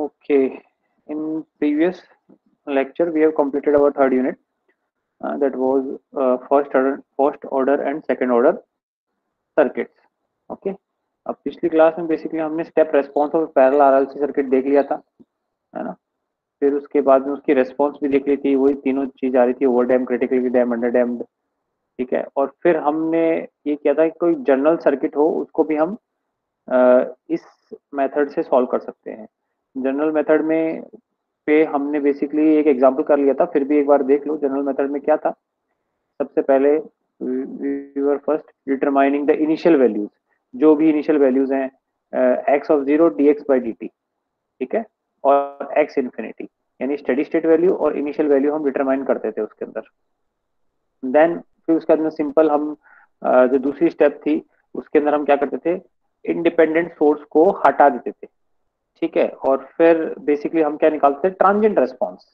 Okay, in previous lecture we have completed our third unit, that was first order and second order circuits. Okay, अब पिछली class में basically हमने step response of parallel RLC circuit देख लिया था, है ना. फिर उसके बाद में उसकी रेस्पॉन्स भी देख ली थी, वही तीनों चीज आ रही थी, over damped, critically damped, under damped. ठीक है, और फिर हमने ये किया था कि कोई जनरल सर्किट हो उसको भी हम इस मेथड से सॉल्व कर सकते हैं. जनरल मेथड में पे हमने बेसिकली एक एग्जांपल कर लिया था, फिर भी एक बार देख लो जनरल मेथड में क्या था. सबसे पहले we were first determining the initial values, जो भी इनिशियल वैल्यूज हैं, X of zero D X by D T. ठीक है, और एक्स इन्फिनिटी, यानी स्टेडी स्टेट वैल्यू और इनिशियल वैल्यू हम डिटरमाइन करते थे उसके अंदर. देन फिर उसके अंदर सिंपल हम जो दूसरी स्टेप थी उसके अंदर हम क्या करते थे, इंडिपेंडेंट सोर्स को हटा देते थे. ठीक है, और फिर बेसिकली हम क्या निकालते थे, ट्रांजिएंट रेस्पॉन्स.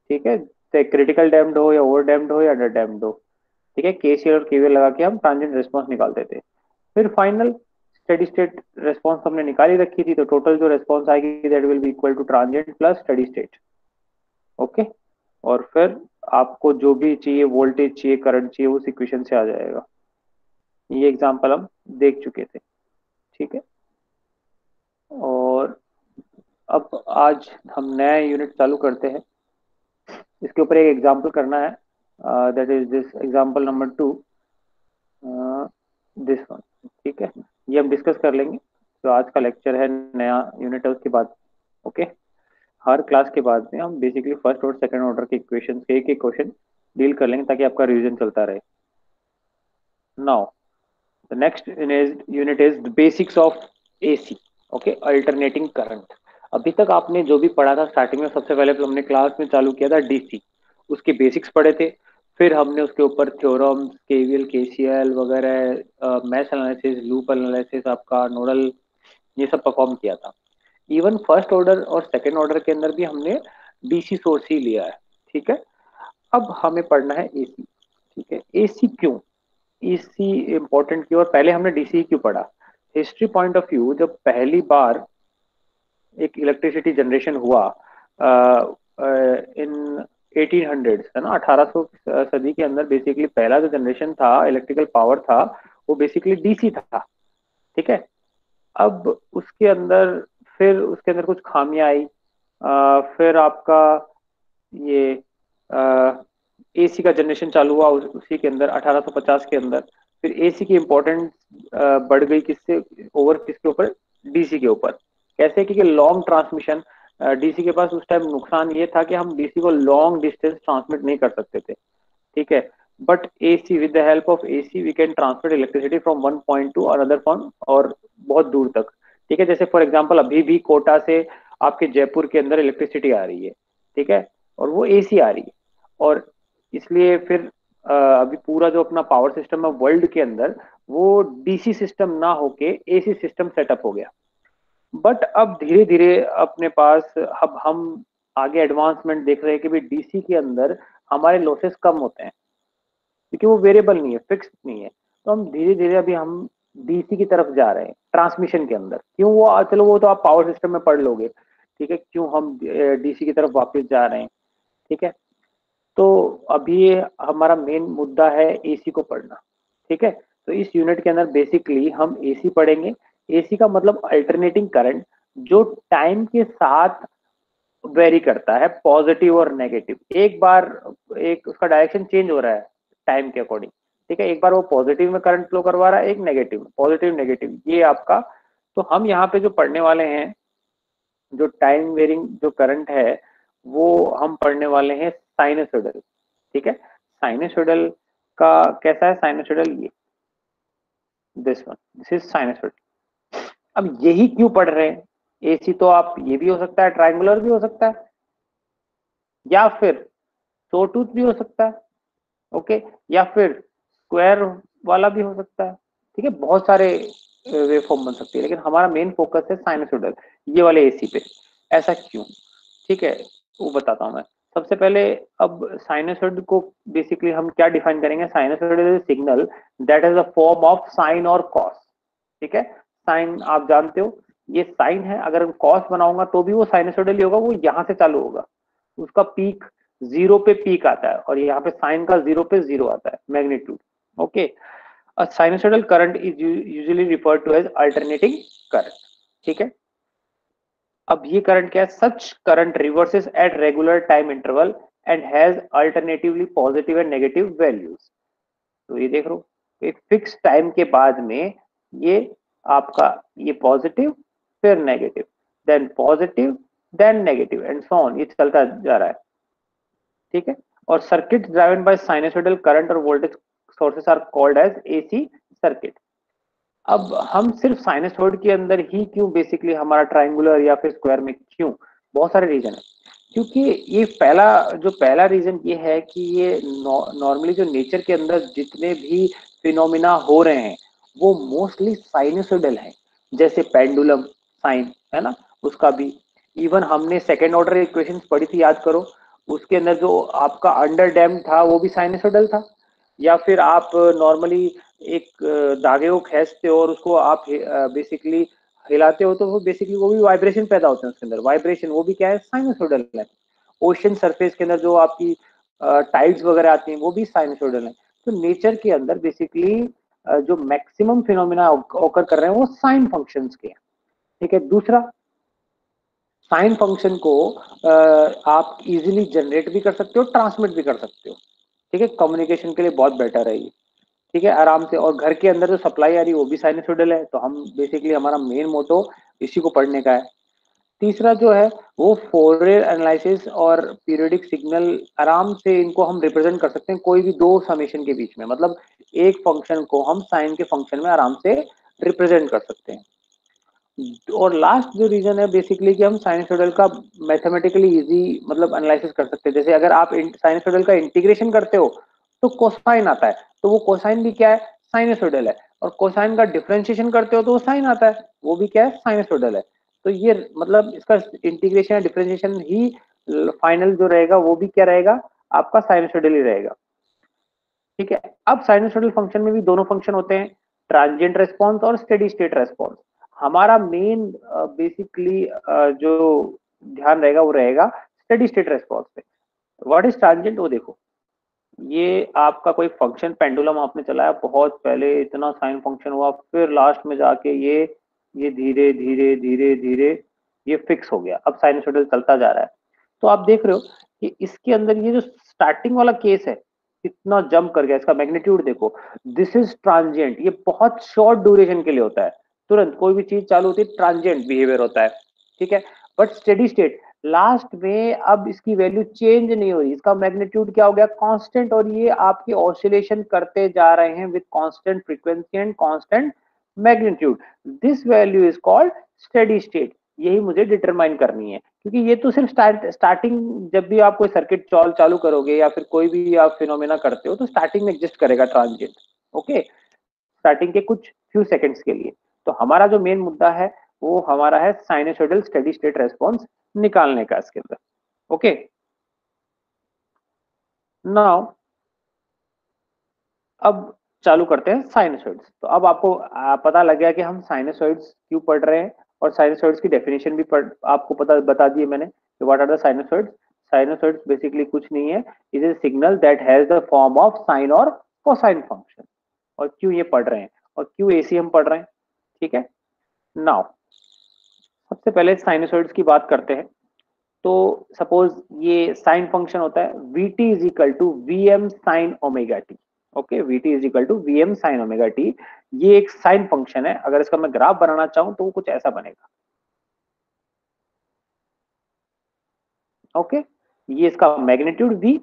ठीक है, चाहे क्रिटिकल डैम्ड हो या ओवर डैम्ड हो या अंडर डैम्ड हो. ठीक है, केसीएल और केवीएल लगा के हम ट्रांजिएंट रेस्पॉन्स निकालते थे. फिर फाइनल स्टेडी स्टेट रेस्पॉन्स हमने निकाली रखी थी, तो टोटल जो रेस्पॉन्स आएगी that will be equal to transient plus steady state. Okay, और फिर आपको जो भी चाहिए, वोल्टेज चाहिए, करंट चाहिए, उस इक्वेशन से आ जाएगा. ये एग्जांपल हम देख चुके थे. ठीक है, और अब आज हम नया यूनिट चालू करते हैं. इसके ऊपर एक एग्जांपल करना है, that is this example number 2, this one. ठीक है, ये हम डिस्कस कर लेंगे. तो आज का लेक्चर है, नया यूनिट है, उसके बाद ओके. हर क्लास के बाद में हम बेसिकली फर्स्ट और सेकंड ऑर्डर के इक्वेशन के एक एक क्वेश्चन डील कर लेंगे ताकि आपका रिवीजन चलता रहे. Now the next unit is the basics of AC. Okay, alternating current. अभी तक आपने जो भी पढ़ा था स्टार्टिंग में, सबसे पहले तो हमने क्लास में चालू किया था डीसी, उसके बेसिक्स पढ़े थे. फिर हमने उसके ऊपर थ्योरम, केवीएल, केसीएल वगैरह, मैश एनालिसिस, लूप एनालिसिस, आपका नोडल, ये सब परफॉर्म किया था. इवन फर्स्ट ऑर्डर और सेकंड ऑर्डर के अंदर भी हमने डीसी सोर्स ही लिया है. ठीक है, अब हमें पढ़ना है एसी. ठीक है, एसी क्यों, एसी इंपॉर्टेंट क्यों, और पहले हमने डीसी क्यों पढ़ा. हिस्ट्री पॉइंट ऑफ व्यू, जब पहली बार एक इलेक्ट्रिसिटी जनरेशन हुआ इन 1800 है ना, 1800 सदी के अंदर, बेसिकली पहला जो जनरेशन था इलेक्ट्रिकल पावर था वो बेसिकली डीसी था. ठीक है, अब उसके अंदर फिर उसके अंदर कुछ खामियां आई. फिर आपका ये एसी का जनरेशन चालू हुआ उसी के अंदर 1850 के अंदर. फिर एसी की इम्पोर्टेंस बढ़ गई, किससे ओवर, किसके ऊपर, डीसी के ऊपर. कैसे, क्योंकि लॉन्ग ट्रांसमिशन, डीसी के पास उस टाइम नुकसान ये था कि हम डीसी को लॉन्ग डिस्टेंस ट्रांसमिट नहीं कर सकते थे. ठीक है, but AC, with the help of AC we can transmit electricity from one point to another point, और बहुत दूर तक. ठीक है, जैसे फॉर एग्जांपल अभी भी कोटा से आपके जयपुर के अंदर इलेक्ट्रिसिटी आ रही है. ठीक है, और वो एसी आ रही है. और इसलिए फिर अभी पूरा जो अपना पावर सिस्टम है वर्ल्ड के अंदर, वो डीसी सिस्टम ना होके एसी सिस्टम सेटअप हो गया. बट अब धीरे धीरे अपने पास, अब हम आगे एडवांसमेंट देख रहे हैं कि भाई डीसी के अंदर हमारे लॉसेस कम होते हैं, क्योंकि वो वेरिएबल नहीं है, फिक्स नहीं है. तो हम धीरे धीरे अभी हम डीसी की तरफ जा रहे हैं ट्रांसमिशन के अंदर. क्यों, वो चलो वो तो आप पावर सिस्टम में पढ़ लोगे. ठीक है, क्यों हम डीसी की तरफ वापस जा रहे हैं. ठीक है, तो अभी हमारा मेन मुद्दा है एसी को पढ़ना. ठीक है, तो इस यूनिट के अंदर बेसिकली हम एसी पढ़ेंगे. एसी का मतलब अल्टरनेटिंग करंट, जो टाइम के साथ वेरी करता है, पॉजिटिव और नेगेटिव. एक बार एक उसका डायरेक्शन चेंज हो रहा है टाइम के अकॉर्डिंग. ठीक है, एक बार वो पॉजिटिव में करंट फ्लो करवा रहा है, एक नेगेटिव में, पॉजिटिव नेगेटिव, ये आपका. तो हम यहाँ पे जो पढ़ने वाले हैं, जो टाइम वेरिंग जो करंट है, वो हम पढ़ने वाले हैं साइनसोइडल. ठीक है, साइनसोइडल का कैसा है, साइनसोइडल ये, this one, this is sinusoidal. अब यही क्यों पढ़ रहे हैं, एसी तो आप ये भी हो सकता है, ट्रायंगुलर भी हो सकता है, या फिर टूथ भी हो सकता है. ओके, या फिर स्क्वायर वाला भी हो सकता है. ठीक है, बहुत सारे वेव फॉर्म बन सकती है, लेकिन हमारा मेन फोकस है साइनसोइडल, ये वाले एसी पे. ऐसा क्यों, ठीक है, वो बताता हूँ मैं. सबसे पहले अब साइनसोइड को बेसिकली हम क्या डिफाइन करेंगे. Sinusoid is signal that is a form of sine और कॉस. ठीक है, साइन आप जानते हो ये साइन है, अगर मैं कॉस बनाऊंगा तो भी वो साइनसोइडल ही होगा, वो यहाँ से चालू होगा, उसका पीक जीरो पे पीक आता है, और यहाँ पे साइन का जीरो पे जीरो आता है magnitude. Okay, uh sinusoidal current is usually referred to as alternating current. ठीक है, अब ये करंट क्या है, such current reverses at regular time interval and has alternatively positive and negative values. तो ये देख लो, एक फिक्स टाइम के बाद में ये आपका ये पॉजिटिव, फिर negative, then positive, then negative and so on, ये चलता जा रहा है। ठीक है, और circuit driven by sinusoidal current और voltage sources are called as AC circuit. अब हम सिर्फ साइनसॉइड के अंदर ही क्यों बेसिकली हमारा ट्रायंगुलर या फिर स्क्वायर में क्यों, बहुत सारे रीजन है। क्योंकि ये पहला रीजन ये है कि ये नॉर्मली जो नेचर के अंदर जितने भी फिनोमिना हो रहे हैं वो मोस्टली साइनसोइडल है, जैसे पेंडुलम साइन है ना, उसका भी। इवन हमने सेकेंड ऑर्डर इक्वेशंस पढ़ी थी, याद करो, उसके अंदर जो आपका अंडर डैम था वो भी साइनसोइडल था। या फिर आप नॉर्मली एक धागे को खींचते हो और उसको आप बेसिकली हिलाते हो, तो वो बेसिकली वो भी वाइब्रेशन पैदा होते हैं उसके अंदर, वाइब्रेशन वो भी क्या है, साइनसोइडल है। ओशन सरफेस के अंदर जो आपकी टाइड्स वगैरह आती हैं वो भी साइनसोइडल है। तो नेचर के अंदर बेसिकली जो मैक्सिमम फिनोमिना ऑकर कर रहे हैं वो साइन फंक्शंस के हैं। ठीक है, दूसरा, साइन फंक्शन को आप इजीली जनरेट भी कर सकते हो, ट्रांसमिट भी कर सकते हो। ठीक है, कम्युनिकेशन के लिए बहुत बेटर है ये। ठीक है, आराम से, और घर के अंदर जो सप्लाई आ रही है वो भी साइनसोइडल है, तो हम बेसिकली हमारा मेन मोटो इसी को पढ़ने का है। तीसरा जो है वो फोरियर एनालिसिस और पीरियोडिक सिग्नल, आराम से इनको हम रिप्रेजेंट कर सकते हैं कोई भी दो समेशन के बीच में, मतलब एक फंक्शन को हम साइन के फंक्शन में आराम से रिप्रेजेंट कर सकते हैं। और लास्ट जो रीजन है बेसिकली कि हम साइनसोइडल का मैथमेटिकली इजी मतलब एनालिसिस कर सकते हैं। जैसे अगर आप साइनसोइडल का इंटीग्रेशन करते हो तो कोसाइन आता है, तो वो कोसाइन भी क्या है, साइनसोइडल है। और कोसाइन का डिफरेंशिएशन करते हो तो वो साइन आता है, वो भी क्या है, साइनसोइडल है। तो ये मतलब इसका इंटीग्रेशन या डिफरेंशिएशन ही फाइनल जो रहेगा वो भी क्या रहेगा, आपका साइनसोइडल ही रहेगा। ठीक है, अब साइनसोइडल फंक्शन में भी दोनों फंक्शन होते हैं, ट्रांजिएंट रेस्पॉन्स और स्टेडी स्टेट रेस्पॉन्स। हमारा मेन बेसिकली जो ध्यान रहेगा वो रहेगा स्टेडी स्टेट रेस्पॉन्स पे। व्हाट इज ट्रांजिएंट, वो देखो, ये आपका कोई फंक्शन पेंडुलम आपने चलाया बहुत पहले, इतना साइन फंक्शन हुआ, फिर लास्ट में जाके ये धीरे धीरे धीरे धीरे ये फिक्स हो गया, अब साइनसोइडल चलता जा रहा है। तो आप देख रहे हो कि इसके अंदर ये जो स्टार्टिंग वाला केस है कितना जंप कर गया, इसका मैग्नीट्यूड देखो, दिस इज ट्रांजिएंट, ये बहुत शॉर्ट ड्यूरेशन के लिए होता है, तुरंत कोई भी चीज चालू होती है ट्रांजिएंट बिहेवियर होता है। ठीक है, बट स्टेडी स्टेट लास्ट में अब इसकी वैल्यू चेंज नहीं हो रही, इसका मैग्नीट्यूड क्या हो गया, कांस्टेंट, और ये आपके ऑसिलेशन करते जा रहे हैं with constant frequency and constant magnitude. This value is called steady state. यही मुझे डिटरमाइन करनी है, क्योंकि ये तो सिर्फ स्टार्टिंग, जब भी आप कोई सर्किट चालू करोगे या फिर कोई भी आप फिनोमेना करते हो तो स्टार्टिंग में एग्जिस्ट करेगा ट्रांजिएंट। ओके, स्टार्टिंग के कुछ फ्यू सेकंड्स के लिए। तो हमारा जो मेन मुद्दा है वो हमारा है साइनसोइडल स्टेडी स्टेट रेस्पॉन्स निकालने का इसके अंदर। ओके, नाउ अब चालू करते हैं साइनसोइड्स। तो अब आपको पता लग गया कि हम साइनसोइड्स क्यों पढ़ रहे हैं, और साइनसोइड्स की डेफिनेशन भी आपको पता बता दी है मैंने, what are the sinusoids. Sinusoids basically कुछ नहीं है, it is signal that has the form of sine और कोसाइन फंक्शन। और क्यों ये पढ़ रहे हैं और क्यों एसी हम पढ़ रहे हैं। ठीक है, नाउ सबसे पहले साइनसोइड्स की बात करते हैं। तो सपोज ये साइन फंक्शन होता है, V T is equal to V M sine omega T. Okay, V T is equal to V M sine omega T, ये एक साइन फंक्शन है। अगर इसका मैं ग्राफ बनाना चाहूं तो वो कुछ ऐसा बनेगा। ओके, ये इसका मैग्नीट्यूड वी,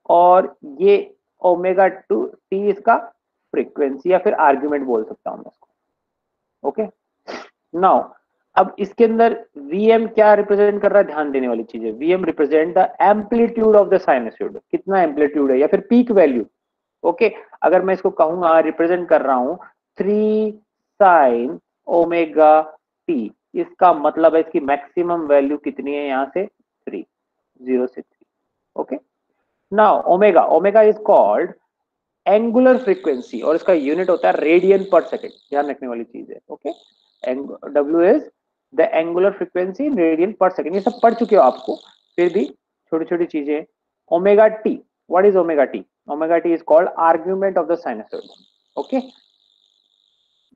और ये ओमेगा टू टी इसका फ्रीक्वेंसी या फिर आर्ग्यूमेंट बोल सकता हूं मैं इसको। ओके, नाउ अब इसके अंदर Vm क्या रिप्रेजेंट कर रहा है, ध्यान देने वाली चीज है, Vm represent the amplitude of the sinusoid, कितना एम्पलीट्यूड है या फिर पीक वैल्यू। ओके, अगर मैं इसको कहूंगा रिप्रेजेंट कर रहा हूं 3 साइन ओमेगा टी, इसका मतलब है इसकी मैक्सिमम वैल्यू कितनी है, यहां से 3, 0 से 3। Okay, now omega, omega is called angular frequency, और इसका यूनिट होता है रेडियन पर सेकेंड, ध्यान रखने वाली चीज है। Okay, W is the angular frequency in radian पर सेकेंड, ये सब पढ़ चुके हो आपको, फिर भी छोटी छोटी चीजें। Omega T, what is omega T? Omega T is called argument of the sinusoid. Okay,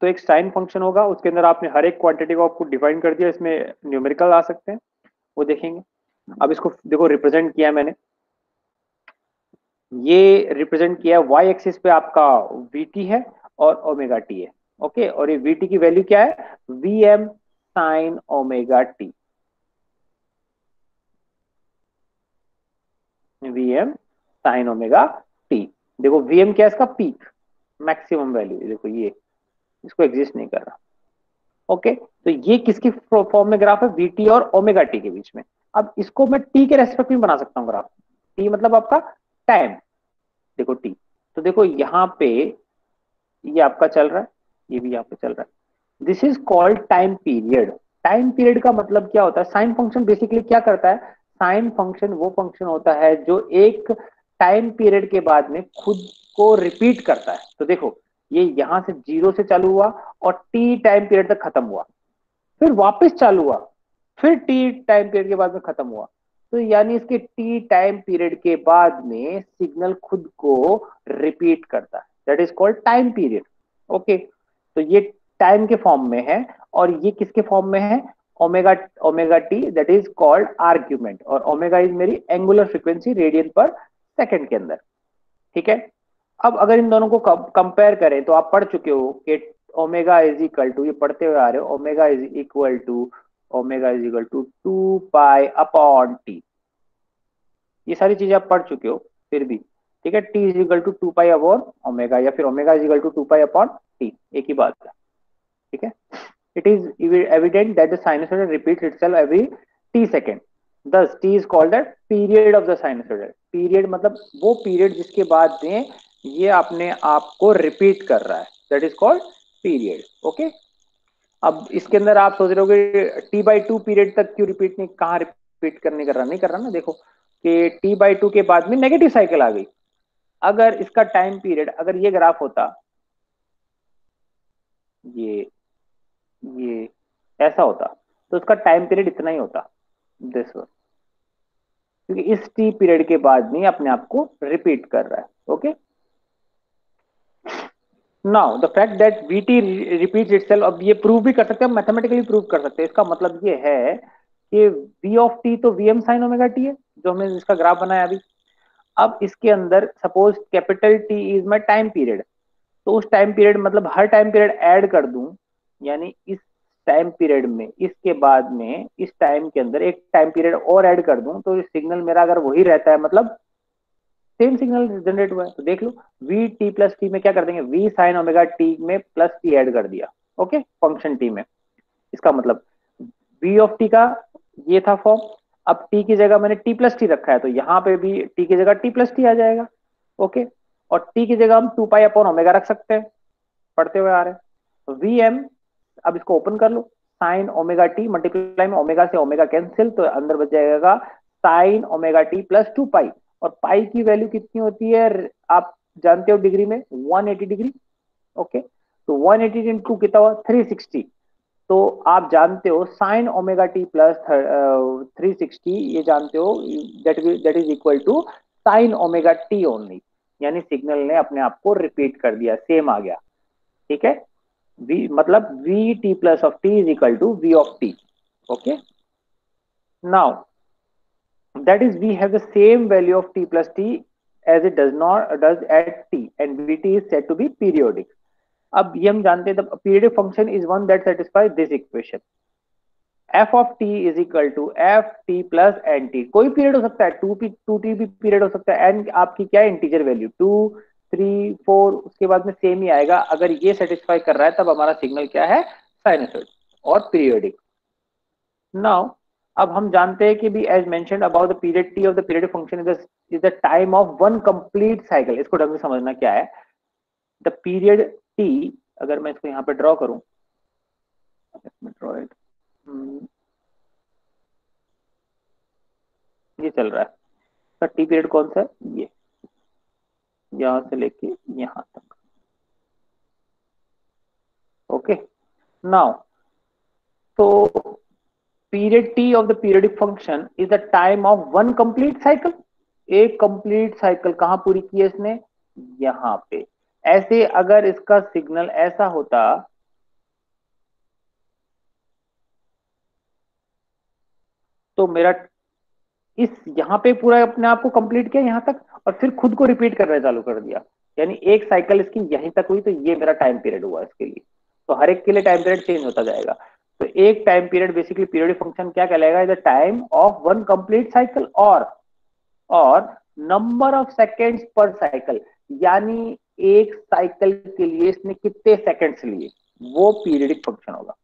तो एक साइन फंक्शन होगा, उसके अंदर आपने हर एक क्वांटिटी को आपको डिफाइन कर दिया, इसमें न्यूमेरिकल आ सकते हैं, वो देखेंगे। अब इसको देखो रिप्रेजेंट किया मैंने, ये रिप्रेजेंट किया वाई एक्सिस पे आपका वीटी है और ओमेगा टी है। ओके, और ये वीटी की वैल्यू क्या है? V M sine omega T, V M sine omega T. देखो वी एम क्या है? इसका पीक मैक्सिमम वैल्यू, देखो ये इसको एग्जिस्ट नहीं कर रहा। ओके, तो ये किसकी फॉर्म में ग्राफ है? वीटी और ओमेगा टी के बीच में। अब इसको मैं टी के रेस्पेक्ट में बना सकता हूँ ग्राफ। टी मतलब आपका टाइम, देखो टी, तो देखो यहाँ पे ये आपका चल रहा है, ये भी यहाँ पे चल रहा है। This is called time period. Time period का मतलब क्या होता है? साइन फंक्शन बेसिकली क्या करता है? साइन फंक्शन वो फंक्शन होता है जो एक टाइम पीरियड के बाद में खुद को रिपीट करता है। तो देखो ये यहां से जीरो से चालू हुआ और टी टाइम पीरियड तक खत्म हुआ, फिर वापस चालू हुआ, फिर टी टाइम पीरियड के बाद में खत्म हुआ। तो यानी इसके टी टाइम पीरियड के बाद में सिग्नल खुद को रिपीट करता है, that is called time period. Okay, तो ये टाइम के फॉर्म में है, और ये किसके फॉर्म में है? Omega, omega T, that is called argument, और ओमेगा इज मेरी एंगुलर फ्रीक्वेंसी रेडियन पर सेकंड के अंदर। ठीक है, अब अगर इन दोनों को कंपेयर करें तो आप पढ़ चुके हो कि ओमेगा इज इक्वल टू, ये पढ़ते हुए आ रहे हो, omega is equal to, omega is equal to 2 pi upon T. ये सारी चीजें आप पढ़ चुके हो फिर भी। ठीक है, T is equal to 2 pi upon omega, या फिर omega is equal to 2 pi upon T, एक ही बात है। ठीक है, it is evident that the sinusoid repeats itself every t second, thus t is called the period of the sinusoid। period मतलब वो period जिसके बाद में ये अपने आप को रिपीट कर रहा है, that is called period। Okay, अब इसके अंदर आप सोच रहे हो कि t/2 पीरियड तक क्यों रिपीट नहीं, कहाँ रिपीट करने कर रहा, नहीं कर रहा ना। देखो कि t/2 के बाद में नेगेटिव साइकिल आ गई। अगर इसका टाइम पीरियड, अगर ये ग्राफ होता, ये ये ऐसा होता, तो उसका टाइम पीरियड इतना ही होता, दिस वन, क्योंकि इस टी पीरियड के बाद में अपने आप को रिपीट कर रहा है। Okay, now the fact that VT repeats itself, अब ये प्रूव भी कर सकते हैं, मैथमेटिकली प्रूव कर सकते हैं। इसका मतलब ये है कि वी ऑफ टी तो V M sine omega T है, जो हमने इसका ग्राफ बनाया अभी। अब इसके अंदर suppose capital T is my time period, तो उस टाइम पीरियड मतलब हर टाइम पीरियड ऐड कर दूं, यानी इस टाइम पीरियड में, इसके बाद में इस टाइम के अंदर एक टाइम पीरियड और ऐड कर दूं, तो सिग्नल मेरा अगर वही रहता है, मतलब सेम सिग्नल जनरेट हुआ है। तो देख लो, वी टी प्लस टी में क्या कर देंगे? वी साइन ओमेगा टी में प्लस टी ऐड कर दिया। ओके, फंक्शन टी में, इसका मतलब वी ऑफ टी का ये था फॉर्म। अब टी की जगह मैंने टी प्लस टी रखा है, तो यहाँ पे भी टी की जगह टी प्लस टी आ जाएगा। ओके, और टी की जगह हम 2 पाई अपॉन ओमेगा रख सकते हैं, पढ़ते हुए आ रहे हैं। वी एम, अब इसको ओपन कर लो, साइन ओमेगा टी मल्टीप्लाई में ओमेगा से ओमेगा कैंसिल, तो अंदर बच जाएगा साइन ओमेगा टी प्लस 2 पाई। और पाई की वैल्यू कितनी होती है आप जानते हो डिग्री में? 180 डिग्री। ओके, तो 180 इंटू कितना हुआ? 360। तो आप जानते हो साइन ओमेगा टी प्लस 360, ये जानते हो, that is equal to sine omega T only, यानी सिग्नल ने अपने आप को रिपीट कर दिया, सेम आ गया। ठीक है, v मतलब v t plus of t is equal to v of t। okay, now that is we have the same value of t plus t as it does at t, and vt is said to be periodic। अब ये हम जानते हैं, the periodic function is one that satisfies this equation। f of t is equal to f t plus n t। कोई period हो सकता है, 2t भी पीरियड हो सकता है, n आपकी क्या है? इंटीजर वैल्यू 2 3 4, उसके बाद में सेम ही आएगा। अगर ये सेटिस्फाई कर रहा है तब हमारा सिग्नल क्या है? साइनसॉइड और पीरियोडिक। नाउ अब हम जानते हैं कि भी as mentioned about the period T of the period function is the time of one complete cycle. इसको ढंग से समझना क्या है। द पीरियड टी, अगर मैं इसको यहाँ पे ड्रॉ करूं, ड्रॉ इट, ये चल रहा है, तो टी पीरियड कौन सा है? ये यहां से लेके यहां तक। ओके, नाउ तो period T of the periodic function is the time of one complete cycle. एक कंप्लीट साइकिल कहां पूरी की है इसने, यहां पे। ऐसे अगर इसका सिग्नल ऐसा होता तो मेरा इस यहाँ पे पूरा अपने आप को कंप्लीट किया यहां तक, और फिर खुद को रिपीट करना चालू कर दिया, यानी एक साइकिल इसकी यहीं तक हुई, तो ये मेरा टाइम पीरियड हुआ इसके लिए। तो हर एक के लिए टाइम पीरियड चेंज होता जाएगा। तो एक time period basically periodic function क्या कहलाएगा, the time of one complete cycle और नंबर ऑफ सेकेंड्स पर साइकिल, यानी एक साइकिल के लिए इसने कितने सेकेंड्स लिए, वो पीरियडिक फंक्शन होगा।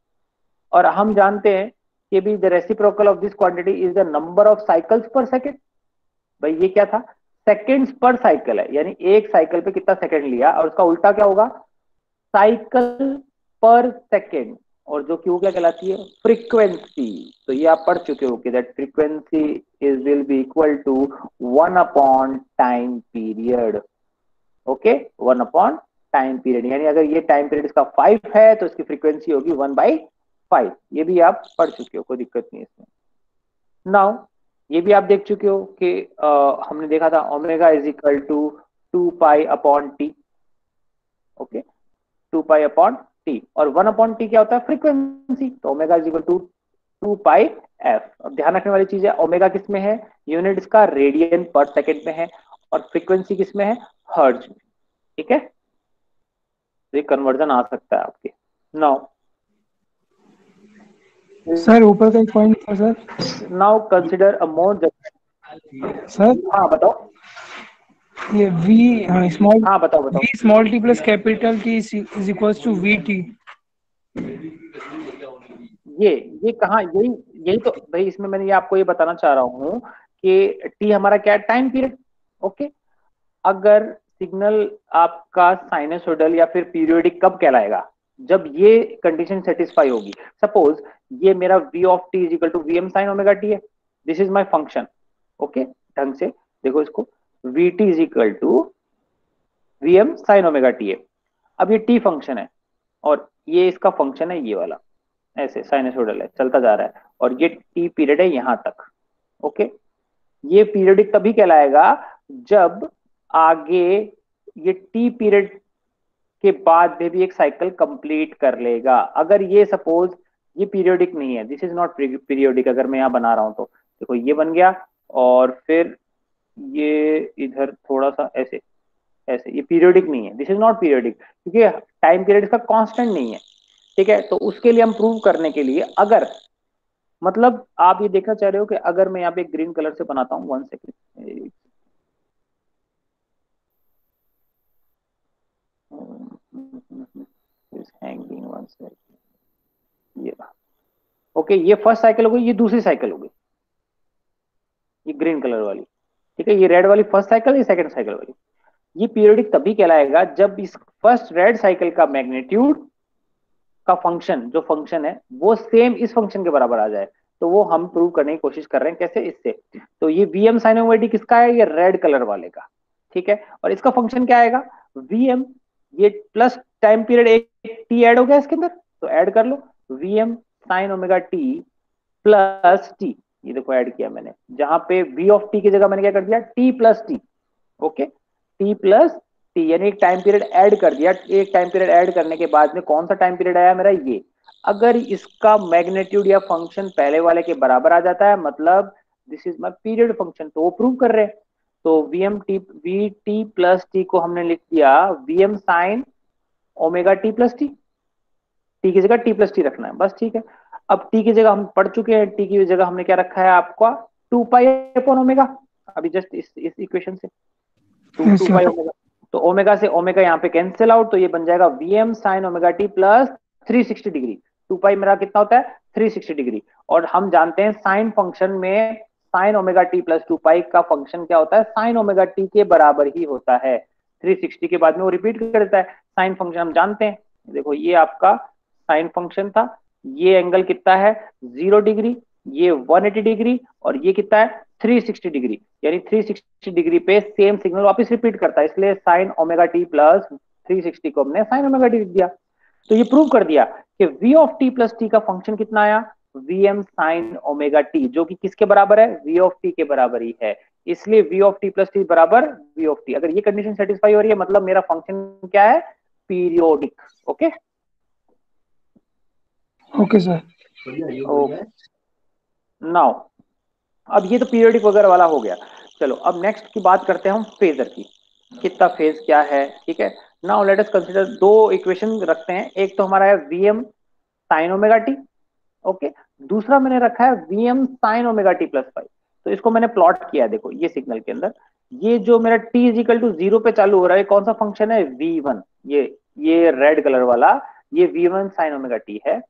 और हम जानते हैं कि भी the reciprocal of this quantity is the number of cycles पर सेकेंड। भाई ये क्या था, सेकेंड्स पर साइकिल है, यानी एक साइकिल पे कितना सेकंड लिया, और उसका उल्टा क्या होगा, साइकिल पर सेकेंड। और जो कि वो क्या कहलाती है, फ्रीक्वेंसी। तो ये आप पढ़ चुके हो कि that frequency is will be equal to 1 upon time period. Okay, 1 upon time period, यानी अगर ये टाइम पीरियड इसका 5 है तो इसकी फ्रीक्वेंसी होगी 1/5। ये भी आप पढ़ चुके हो, कोई दिक्कत नहीं है इसमें। नाउ ये भी आप देख चुके हो कि हमने देखा था omega is equal to 2 pi upon T. Okay, 2 pi upon T, और 1 अपॉन टी क्या होता है, फ्रीक्वेंसी। तो omega is equal to 2 pi F. अब ध्यान रखने वाली चीज है, ओमेगा किस में है, यूनिट इसका रेडियन पर सेकेंड में है, और फ्रीक्वेंसी किस में है, हर्ट्ज में। ठीक है, तो ये कन्वर्जन आ सकता है आपके। नाउ सर ऊपर का एक पॉइंट था sir. Now consider a more. Sir हाँ बताओ। ये वी स्मॉल हाँ बताओ बताओ। V small T plus capital T is equals to V T. ये ये कहाँ, यही यही तो भाई, इसमें मैंने ये आपको ये बताना चाह रहा हूँ कि टी हमारा क्या है, टाइम पीरियड। ओके, अगर सिग्नल आपका साइनसोइडल या फिर पीरियोडिक कब कहलाएगा, जब ये कंडीशन सेटिस्फाई होगी। सपोज ये मेरा v of T is equal to V M sine omega T है, this is my function. Okay, ढंग से देखो इसको, V T is equal to V M sine omega T है। अब ये टी फंक्शन है, और ये इसका फंक्शन है, ये वाला ऐसे साइनसोइडल है, चलता जा रहा है, और ये टी पीरियड है यहां तक। ओके, ये पीरियडिक तभी कहलाएगा जब आगे ये टी पीरियड के बाद में भी एक साइकिल कंप्लीट कर लेगा। अगर ये सपोज ये पीरियोडिक नहीं है, दिस इज नॉट पीरियोडिक, अगर मैं यहाँ बना रहा हूं तो देखो ये बन गया, और फिर ये इधर थोड़ा सा ऐसे ऐसे, ये पीरियोडिक नहीं है, दिस इज नॉट पीरियोडिक, क्योंकि टाइम पीरियड इसका कांस्टेंट नहीं है। ठीक है, तो उसके लिए हम प्रूव करने के लिए, अगर मतलब आप ये देखना चाह रहे हो कि अगर मैं यहाँ पे ग्रीन कलर से बनाता हूँ, 1 सेकेंड, हैंगिंग 1 सेकेंड, ये रहा। ओके, ये फर्स्ट साइकिल हो गई, ये दूसरी साइकिल हो गई, ये ग्रीन कलर वाली। ठीक है, ये रेड वाली फर्स्ट साइकिल, ये सेकंड साइकिल वाली। ये पीरियोडिक तभी कहलाएगा जब इस फर्स्ट रेड साइकिल का मैग्नीट्यूड का फंक्शन, जो फंक्शन है वो सेम इस फंक्शन के बराबर आ जाए। तो वो हम प्रूव करने की कोशिश कर रहे हैं, कैसे, इससे। तो ये V M sine omega T किसका है, ये रेड कलर वाले का। ठीक है, और इसका फंक्शन क्या आएगा, वी एम, ये प्लस टाइम पीरियड एक टी ऐड हो गया इसके अंदर, तो ऐड कर लो, V M sine omega T plus T. ये देखो ऐड किया मैंने, जहां पे v ऑफ टी की जगह मैंने क्या कर दिया, t plus T. Okay, t plus T, यानी एक टाइम पीरियड ऐड कर दिया। एक टाइम पीरियड ऐड करने के बाद में कौन सा टाइम पीरियड आया मेरा, ये। अगर इसका मैग्नीट्यूड या फंक्शन पहले वाले के बराबर आ जाता है, मतलब this is my period function, तो वो प्रूव कर रहे हैं। तो वी टी प्लस टी को हमने लिख दिया V M sine omega T plus T. T की जगह टी प्लस टी रखना है बस, ठीक है। अब टी की जगह हम पढ़ चुके हैं, टी की जगह हमने क्या रखा है आपका, 2 पाई अपॉन ओमेगा। अभी जस्ट इस इक्वेशन से टू पाई ओमेगा, तो ओमेगा से ओमेगा यहाँ पे कैंसिल आउट, तो ये बन जाएगा V M sine omega T plus 360 degree. 2 pi मेरा कितना होता है, 360 डिग्री। और हम जानते हैं साइन फंक्शन में साइन ओमेगा टी प्लस 2 पाई का फंक्शन क्या होता है, साइन ओमेगा टी के बराबर ही होता है। 360 के बाद में वो रिपीट कर देता है, साइन फंक्शन हम जानते हैं। देखो ये आपका साइन फंक्शन था, ये एंगल कितना है, 0 डिग्री, ये 180 डिग्री, और ये कितना है, 360 डिग्री। यानी 360 डिग्री पे सेम सिग्नल वापस रिपीट करता है, इसलिए साइन ओमेगा टी प्लस 360 को हमने साइन ओमेगा टी लिख दिया। तो ये प्रूव कर दिया कि v of T plus T का फंक्शन कितना आया, V M sine omega T, जो कि किसके बराबर है, वी ऑफ टी के बराबर ही है। इसलिए V of T plus T बराबर वी ऑफ टी। अगर ये कंडीशन सेटिस्फाई हो रही है मतलब मेरा फंक्शन क्या है, periodic. Okay okay sir. Now, अब ये तो पीरियोडिक वगैरह वाला हो गया। चलो अब नेक्स्ट की बात करते हैं हम फेजर की, कितना फेज क्या है। ठीक है, नाउ लेट अस कंसीडर, दो इक्वेशन रखते हैं, एक तो हमारा है V M sine omega T, okay, दूसरा मैंने रखा है V M sine omega T plus five. तो इसको मैंने प्लॉट किया है, देखो ये सिग्नल के अंदर, ये जो मेरा T is equal to zero पे चालू हो रहा है, कौन सा फंक्शन है, वी वन, ये रेड कलर वाला, ये V one sine omega T है।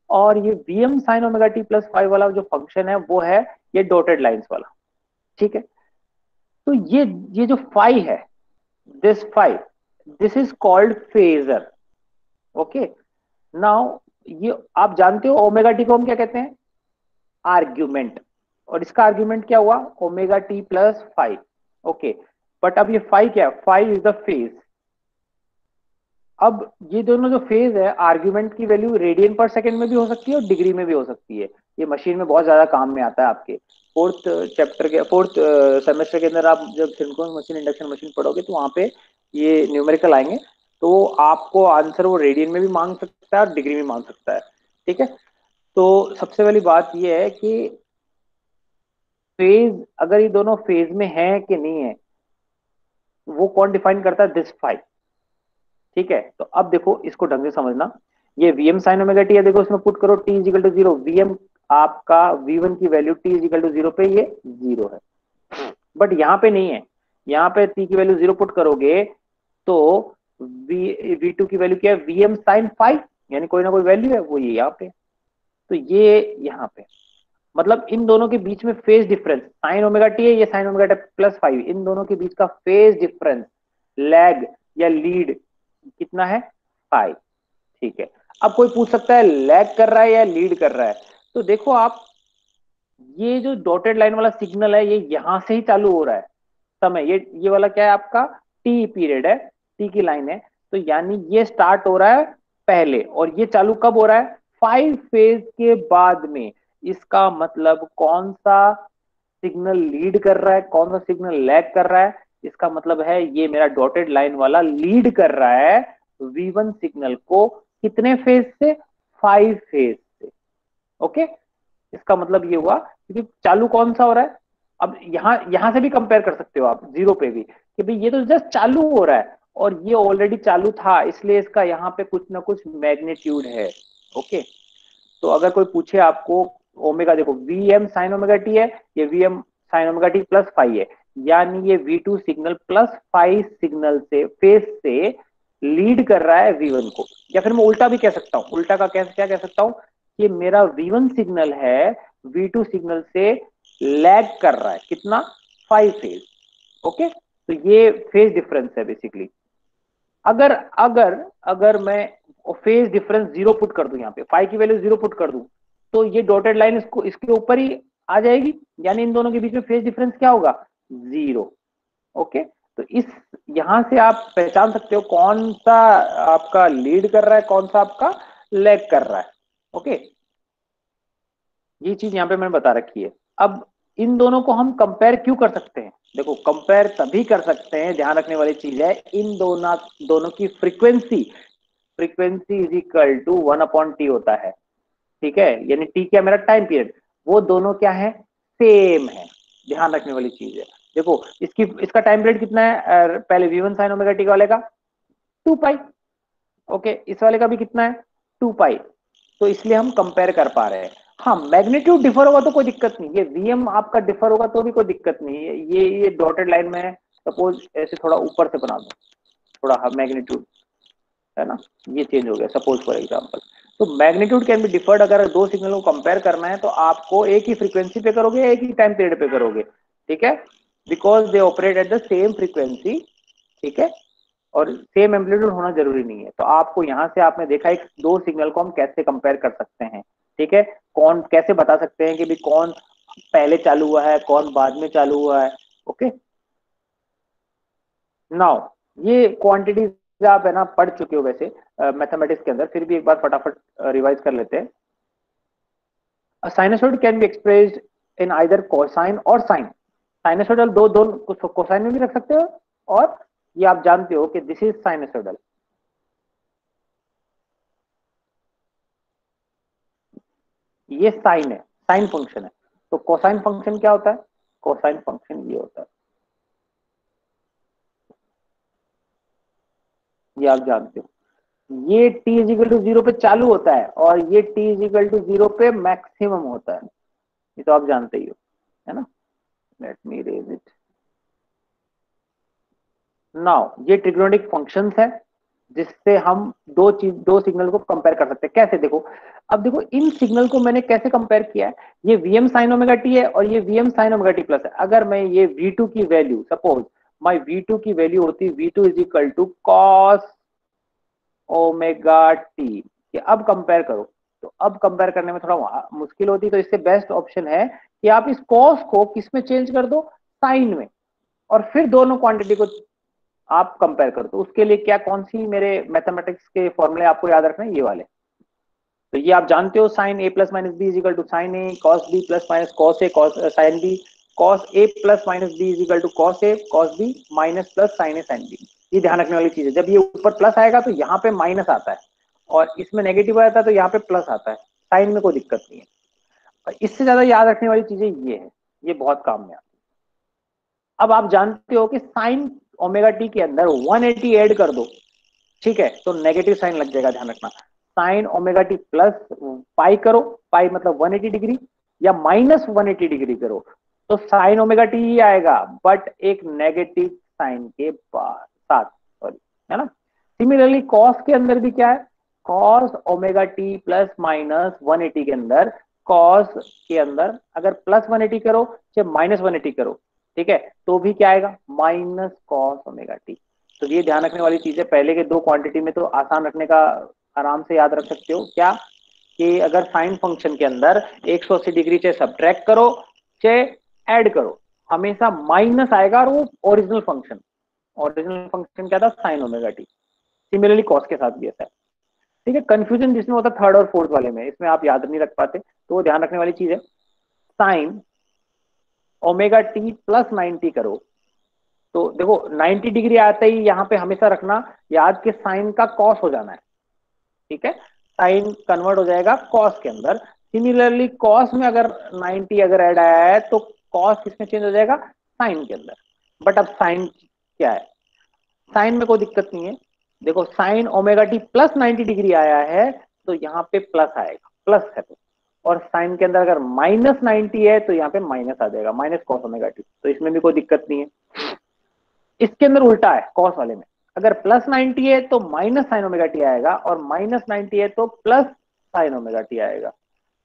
और ये V M sine omega T plus five वाला जो फंक्शन है वो है ये डॉटेड लाइंस वाला। ठीक है, तो ये जो फाई है, this phi, this is called phasor. Okay, now ये आप जानते हो ओमेगा टी को हम क्या कहते हैं, आर्ग्यूमेंट, और इसका आर्ग्यूमेंट क्या हुआ, omega T plus five. Okay, but अब ये फाइव क्या है, फाइव इज द फेज। अब ये दोनों जो फेज है, आर्ग्यूमेंट की वैल्यू रेडियन पर सेकंड में भी हो सकती है और डिग्री में भी हो सकती है। ये मशीन में बहुत ज्यादा काम में आता है आपके फोर्थ चैप्टर के फोर्थ सेमेस्टर के अंदर। आप जब सिंक्रोनस मशीन, इंडक्शन मशीन पढ़ोगे तो वहां पे ये न्यूमेरिकल आएंगे, तो आपको आंसर वो रेडियन में भी मांग सकता है और डिग्री में मांग सकता है। ठीक है, तो सबसे पहली बात ये है कि फेज, अगर ये दोनों फेज में है कि नहीं है, वो कौन डिफाइन करता है, दिस फाइव। ठीक है, तो अब देखो इसको ढंग से समझना, ये वीएम साइन ओमेगा टी है, देखो इसमें पुट करो T is equal to zero, V M आपका वी1 की value T is equal to zero पे ये जीरो है, बट यहाँ पे नहीं है। यहाँ पे टी की वैल्यू जीरो पुट करोगे तो वी टू की वैल्यू क्या है, वीएम साइन फाइव, यानी कोई ना कोई वैल्यू है, वो ये यहाँ पे, तो ये यहाँ पे, मतलब इन दोनों के बीच में phase difference, sine omega T है, ये sine omega T plus five, इन दोनों के बीच का फेज डिफरेंस, लैग या लीड कितना है, फाइव। ठीक है, अब कोई पूछ सकता है लैग कर रहा है या लीड कर रहा है, तो देखो आप, ये जो डॉटेड लाइन वाला सिग्नल है ये यहां से ही चालू हो रहा है समय, ये वाला क्या है आपका, टी पीरियड है, टी की लाइन है, तो यानी ये स्टार्ट हो रहा है पहले और ये चालू कब हो रहा है, फाइव फेज के बाद में। इसका मतलब कौन सा सिग्नल लीड कर रहा है, कौन सा सिग्नल लैग कर रहा है, इसका मतलब है ये मेरा डॉटेड लाइन वाला लीड कर रहा है V1 सिग्नल को, कितने फेज से, फाइव फेज से। ओके, इसका मतलब ये हुआ क्योंकि चालू कौन सा हो रहा है, अब यहां से भी कंपेयर कर सकते हो आप जीरो पे भी, कि भाई ये तो जस्ट चालू हो रहा है और ये ऑलरेडी चालू था, इसलिए इसका यहाँ पे कुछ ना कुछ मैग्नीट्यूड है। ओके, तो अगर कोई पूछे आपको ओमेगा, देखो V M sine omega T है, ये V M sine omega T plus five है, यानी ये V2 signal plus five signal से फेज से लीड कर रहा है V1 को। या फिर मैं उल्टा भी कह सकता हूँ, उल्टा का क्या कह सकता हूँ, कि मेरा V1 सिग्नल है V2 सिग्नल से लैग कर रहा है, कितना, फाइव फेज। ओके, तो ये फेज डिफरेंस है बेसिकली। अगर अगर अगर मैं फेज डिफरेंस जीरो पुट कर दूं, यहाँ पे फाइव की वैल्यू जीरो पुट कर दूं, तो ये डॉटेड लाइन इसको इसके ऊपर ही आ जाएगी, यानी इन दोनों के बीच में फेज डिफरेंस क्या होगा, जीरो। ओके, तो इस यहां से आप पहचान सकते हो कौन सा आपका लीड कर रहा है, कौन सा आपका लैग कर रहा है। ओके, ये चीज यहाँ पे मैंने बता रखी है। अब इन दोनों को हम कंपेयर क्यों कर सकते हैं, देखो कंपेयर तभी कर सकते हैं, ध्यान रखने वाली चीज है, इन दोनों दोनों की frequency, frequency is equal to one upon T होता है। ठीक है, यानी टी क्या मेरा टाइम पीरियड, वो दोनों क्या है, सेम है, ध्यान रखने वाली चीज है। देखो इसका टाइम पीरियड कितना है, पहले वी1 साइन ओमेगा टी वाले का 2 पाई, ओके, इस वाले का भी कितना है, 2 पाई, तो इसलिए हम कंपेयर कर पा रहे हैं। हाँ, मैग्नीट्यूड डिफर होगा तो कोई दिक्कत नहीं, ये वीएम आपका डिफर होगा तो भी कोई दिक्कत नहीं है, ये डॉटेड लाइन में है, सपोज ऐसे थोड़ा ऊपर से बना दो, थोड़ा मैग्नीट्यूड है ना, ये चेंज हो गया सपोज फॉर एग्जांपल। तो मैग्नीट्यूड कैन बी डिफर्ड, अगर दो सिग्नल को कंपेयर करना है तो आपको एक ही फ्रीक्वेंसी पे करोगे, एक ही टाइम पीरियड पे करोगे। ठीक है, because they operate at the same frequency. ठीक है, और सेम एम्पलीट्यूड होना जरूरी नहीं है, तो आपको यहाँ से आपने देखा एक दो सिग्नल को हम कैसे कंपेयर कर सकते हैं। ठीक है, कौन कैसे बता सकते हैं कि भी कौन पहले चालू हुआ है, कौन बाद में चालू हुआ है। ओके, नाउ ये क्वांटिटीज आप है ना पढ़ चुके हो वैसे मैथमेटिक्स के अंदर, फिर भी एक बार फटाफट रिवाइज कर लेते हैं। Sinusoid can be expressed in either cosine और साइन। साइनसॉइडल दो कोसाइन में भी रख सकते हो, और ये आप जानते हो कि दिस इज साइनसॉइडल। ये साइन है, साइन फंक्शन है। तो कोसाइन फंक्शन क्या होता है? कोसाइन फंक्शन ये होता है, ये आप जानते हो। ये t इजिकल टू जीरो पे चालू होता है और ये t इजिकल टू जीरो पे मैक्सिमम होता है, ये तो आप जानते ही हो, है ना। Let me raise it now. ये ट्रिग्नोमेट्रिक फंक्शंस है जिससे हम दो सिग्नल को कंपेयर कर सकते हैं। कैसे? देखो, अब देखो इन सिग्नल को मैंने कैसे कंपेयर किया है। ये वीएम साइन ओमेगा टी है और ये VM sign omega T plus है। अगर मैं ये V2 की वैल्यू, सपोज माई V2 की वैल्यू होती V2 is equal to cos omega T, ये अब कंपेयर करो, तो अब कंपेयर करने में थोड़ा मुश्किल होती है। तो इससे बेस्ट ऑप्शन है कि आप इस कॉस को किस में चेंज कर दो? साइन में, और फिर दोनों क्वांटिटी को आप कंपेयर कर दो। उसके लिए क्या, कौन सी मेरे मैथमेटिक्स के फॉर्मूले आपको याद रखना है? ये वाले। तो ये आप जानते हो, sine A plus minus B is equal to sine A, cos B plus minus cos A, cos sine B, cos A plus minus B is equal to cos A cos B minus plus sine A sine B. ये ध्यान रखने वाली चीज है। जब ये ऊपर plus आएगा तो यहाँ पे माइनस आता है, और इसमें नेगेटिव आता है तो यहाँ पे प्लस आता है। साइन में कोई दिक्कत नहीं है। और इससे ज्यादा याद रखने वाली चीजें ये है, ये बहुत काम में आती है। अब आप जानते हो कि साइन ओमेगा टी के अंदर 180 ऐड कर दो, ठीक है, तो नेगेटिव साइन लग जाएगा, ध्यान रखना। Sign omega T plus pi करो, पाई मतलब 180 डिग्री, या माइनस 180 डिग्री करो, तो साइन ओमेगा टी ही आएगा, बट एक नेगेटिव साइन के साथ, सॉरी, है ना। सिमिलरली कॉस के अंदर भी क्या है? Cos omega T plus minus 180 के अंदर, कॉस के अंदर अगर प्लस 180 करो चाहे माइनस 180 करो, ठीक है, तो भी क्या आएगा? Minus cos omega T. तो ये ध्यान रखने वाली चीज है। पहले के दो क्वांटिटी में तो आसान रखने का, आराम से याद रख सकते हो क्या, कि अगर साइन फंक्शन के अंदर 180 डिग्री चाहे सब्ट्रैक्ट करो चाहे ऐड करो, हमेशा माइनस आएगा, और वो ओरिजिनल फंक्शन क्या था? Sign omega T. Similarly cos के साथ भी ऐसा है, ठीक है। कंफ्यूजन जिसमें होता है थर्ड और फोर्थ वाले में, इसमें आप याद नहीं रख पाते, तो वो ध्यान रखने वाली चीज है। साइन ओमेगा टी प्लस 90 करो, तो देखो 90 डिग्री आते ही यहाँ पे हमेशा रखना याद कि साइन का कॉस हो जाना है, ठीक है। साइन कन्वर्ट हो जाएगा कॉस के अंदर। सिमिलरली कॉस में अगर 90 अगर ऐड आया है तो कॉस किसमें चेंज हो जाएगा? साइन के अंदर। बट अब साइन क्या है? साइन में कोई दिक्कत नहीं है। देखो sign omega T plus 90 degree आया है तो यहाँ पे प्लस आएगा, प्लस है तो। और साइन के अंदर अगर माइनस 90 है तो यहाँ पे माइनस आ जाएगा, माइनस कॉस ओमेगा टी, तो इसमें भी कोई दिक्कत नहीं है। इसके अंदर उल्टा है, कॉस वाले में अगर प्लस 90 है तो माइनस साइन ओमेगा टी आएगा, और माइनस 90 है तो प्लस साइन ओमेगा टी आएगा।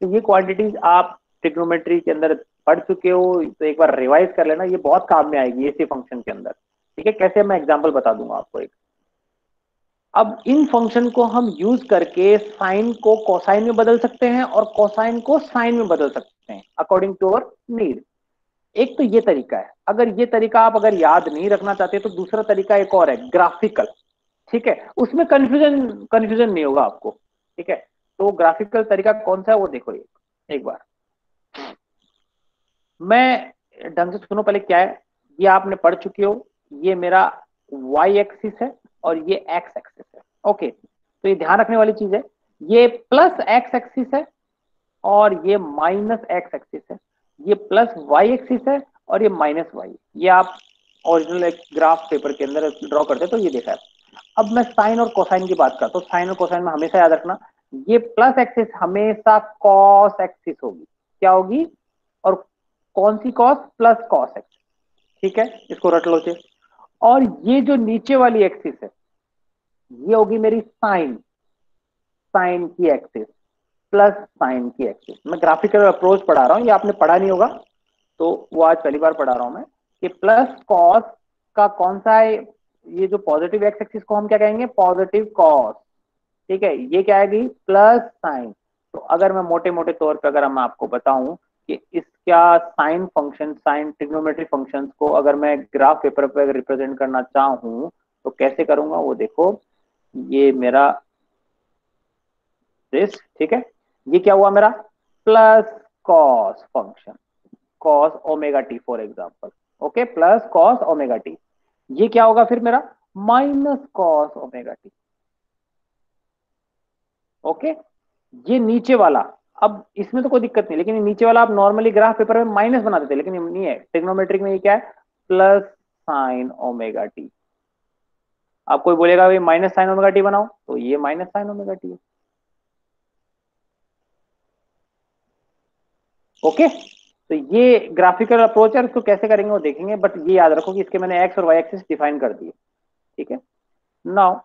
तो ये क्वांटिटीज आप ट्रिग्नोमेट्री के अंदर पढ़ चुके हो, तो एक बार रिवाइज कर लेना, ये बहुत काम में आएगी इसी फंक्शन के अंदर, ठीक है। कैसे? मैं एग्जांपल बता दूंगा आपको एक। अब इन फंक्शन को हम यूज करके साइन को कोसाइन में बदल सकते हैं और कोसाइन को साइन में बदल सकते हैं, अकॉर्डिंग टू अवर नीड। एक तो ये तरीका है। अगर ये तरीका आप अगर याद नहीं रखना चाहते तो दूसरा तरीका एक और है, ग्राफिकल, ठीक है। उसमें कंफ्यूजन नहीं होगा आपको, ठीक है। तो ग्राफिकल तरीका कौन सा है वो देखो, एक बार मैं ढंग से सुनो पहले क्या है। ये आपने पढ़ चुके हो, ये मेरा y एक्सिस है और ये x एक्सिस है, ओके। तो ये ध्यान रखने वाली चीज है, ये प्लस x एक्सिस है और ये माइनस x एक्सिस है, ये प्लस y एक्सिस है और ये माइनस y। ये आप ओरिजिनल एक ग्राफ पेपर के अंदर ड्रॉ करते तो ये देखा है। अब मैं साइन और कोसाइन की बात करता हूँ। साइन और कोसाइन में हमेशा याद रखना, ये प्लस एक्सिस हमेशा कॉस एक्सिस होगी। क्या होगी? और कौन सी कॉस? प्लस कॉस एक्सिस, ठीक है, इसको रट लो चे। और ये जो नीचे वाली एक्सिस है ये होगी मेरी साइन, साइन की एक्सिस, प्लस साइन की एक्सिस। मैं ग्राफिकल अप्रोच पढ़ा रहा हूं, ये आपने पढ़ा नहीं होगा, तो वो आज पहली बार पढ़ा रहा हूं मैं, कि प्लस कॉस का कौन सा है? ये जो पॉजिटिव एक्स एक्सिस को हम क्या कहेंगे? पॉजिटिव कॉस, ठीक है। ये क्या आएगी? Plus sign. तो अगर मैं मोटे मोटे तौर पे अगर मैं आपको बताऊं कि इसका sine function, sine trigonometry functions को अगर मैं ग्राफ पेपर पे रिप्रेजेंट करना चाहूं तो कैसे करूंगा वो देखो। ये मेरा दिस, ठीक है, ये क्या हुआ मेरा? Plus cos function, cos omega T for example, okay, plus cos omega T. ये क्या होगा फिर मेरा minus cos omega T, okay. ये नीचे वाला, अब इसमें तो कोई दिक्कत नहीं, लेकिन ये नीचे वाला आप नॉर्मली ग्राफ पेपर में माइनस बना देते, लेकिन ये नहीं है, ट्रिग्नोमेट्रिक में ये क्या है, प्लस साइन ओमेगा टी। आप कोई बोलेगा भाई माइनस साइन ओमेगा टी बनाओ, तो ये माइनस साइन ओमेगा टी है, ओके। तो ये ग्राफिकल अप्रोच है, इसको कैसे करेंगे वो देखेंगे, बट ये याद रखो कि इसके मैंने एक्स और वाई एक्सिस डिफाइन कर दिए, ठीक है। नाउ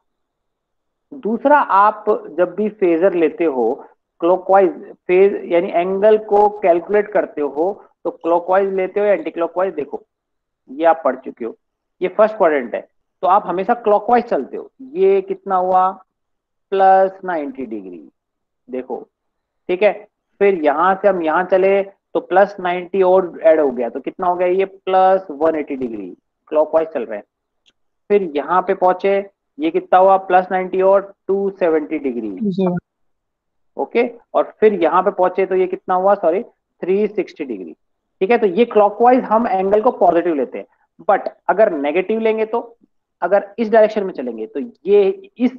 दूसरा, आप जब भी फेजर लेते हो, क्लॉकवाइज फेज यानी एंगल को कैलकुलेट करते हो, तो क्लॉकवाइज लेते हो या एंटी क्लॉकवाइज, देखो ये आप पढ़ चुके हो, ये फर्स्ट क्वाड्रेंट है, तो आप हमेशा क्लॉकवाइज चलते हो। ये कितना हुआ, प्लस 90 डिग्री, देखो, ठीक है। फिर यहां से हम यहां चले तो प्लस 90 और ऐड हो गया, तो कितना हो गया, ये प्लस 180 डिग्री, क्लॉकवाइज चल रहे हैं। फिर यहाँ पे पहुंचे, ये कितना हुआ, प्लस 90 और 270 डिग्री, 27. ओके। और फिर यहाँ पे पहुंचे तो ये कितना हुआ, सॉरी 360 डिग्री, ठीक है। तो ये क्लॉकवाइज हम एंगल को पॉजिटिव लेते हैं, बट अगर नेगेटिव लेंगे तो, अगर इस डायरेक्शन में चलेंगे तो ये इस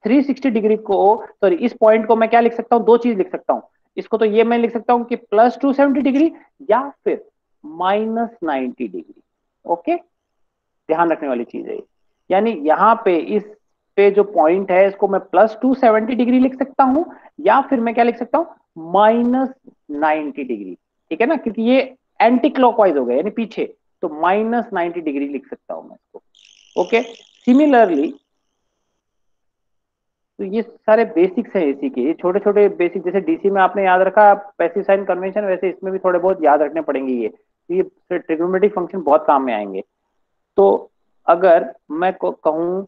360 डिग्री को, सॉरी इस पॉइंट को मैं क्या लिख सकता हूँ, दो चीज लिख सकता हूँ। इसको तो ये मैं लिख सकता हूँ कि प्लस 270 डिग्री या फिर माइनस 90 डिग्री, ओके। ध्यान रखने वाली चीज है ये। यानी यहाँ पे इस पे जो पॉइंट है, इसको मैं प्लस 270 डिग्री लिख सकता हूँ, या फिर मैं क्या लिख सकता हूँ, माइनस 90 डिग्री, ठीक है ना, क्योंकि ये एंटी क्लॉकवाइज हो गया यानी पीछे, तो माइनस 90 डिग्री लिख सकता हूं मैं इसको, ओके। सिमिलरली, तो ये सारे बेसिक्स हैं इसी के, ये छोटे छोटे बेसिक, जैसे डीसी में आपने याद रखा पैसिव साइन कन्वेंशन, वैसे इसमें भी थोड़े बहुत याद रखने पड़ेंगे ये ट्रिग्नोमेट्रिक फंक्शन बहुत काम में आएंगे। तो अगर मैं कहूं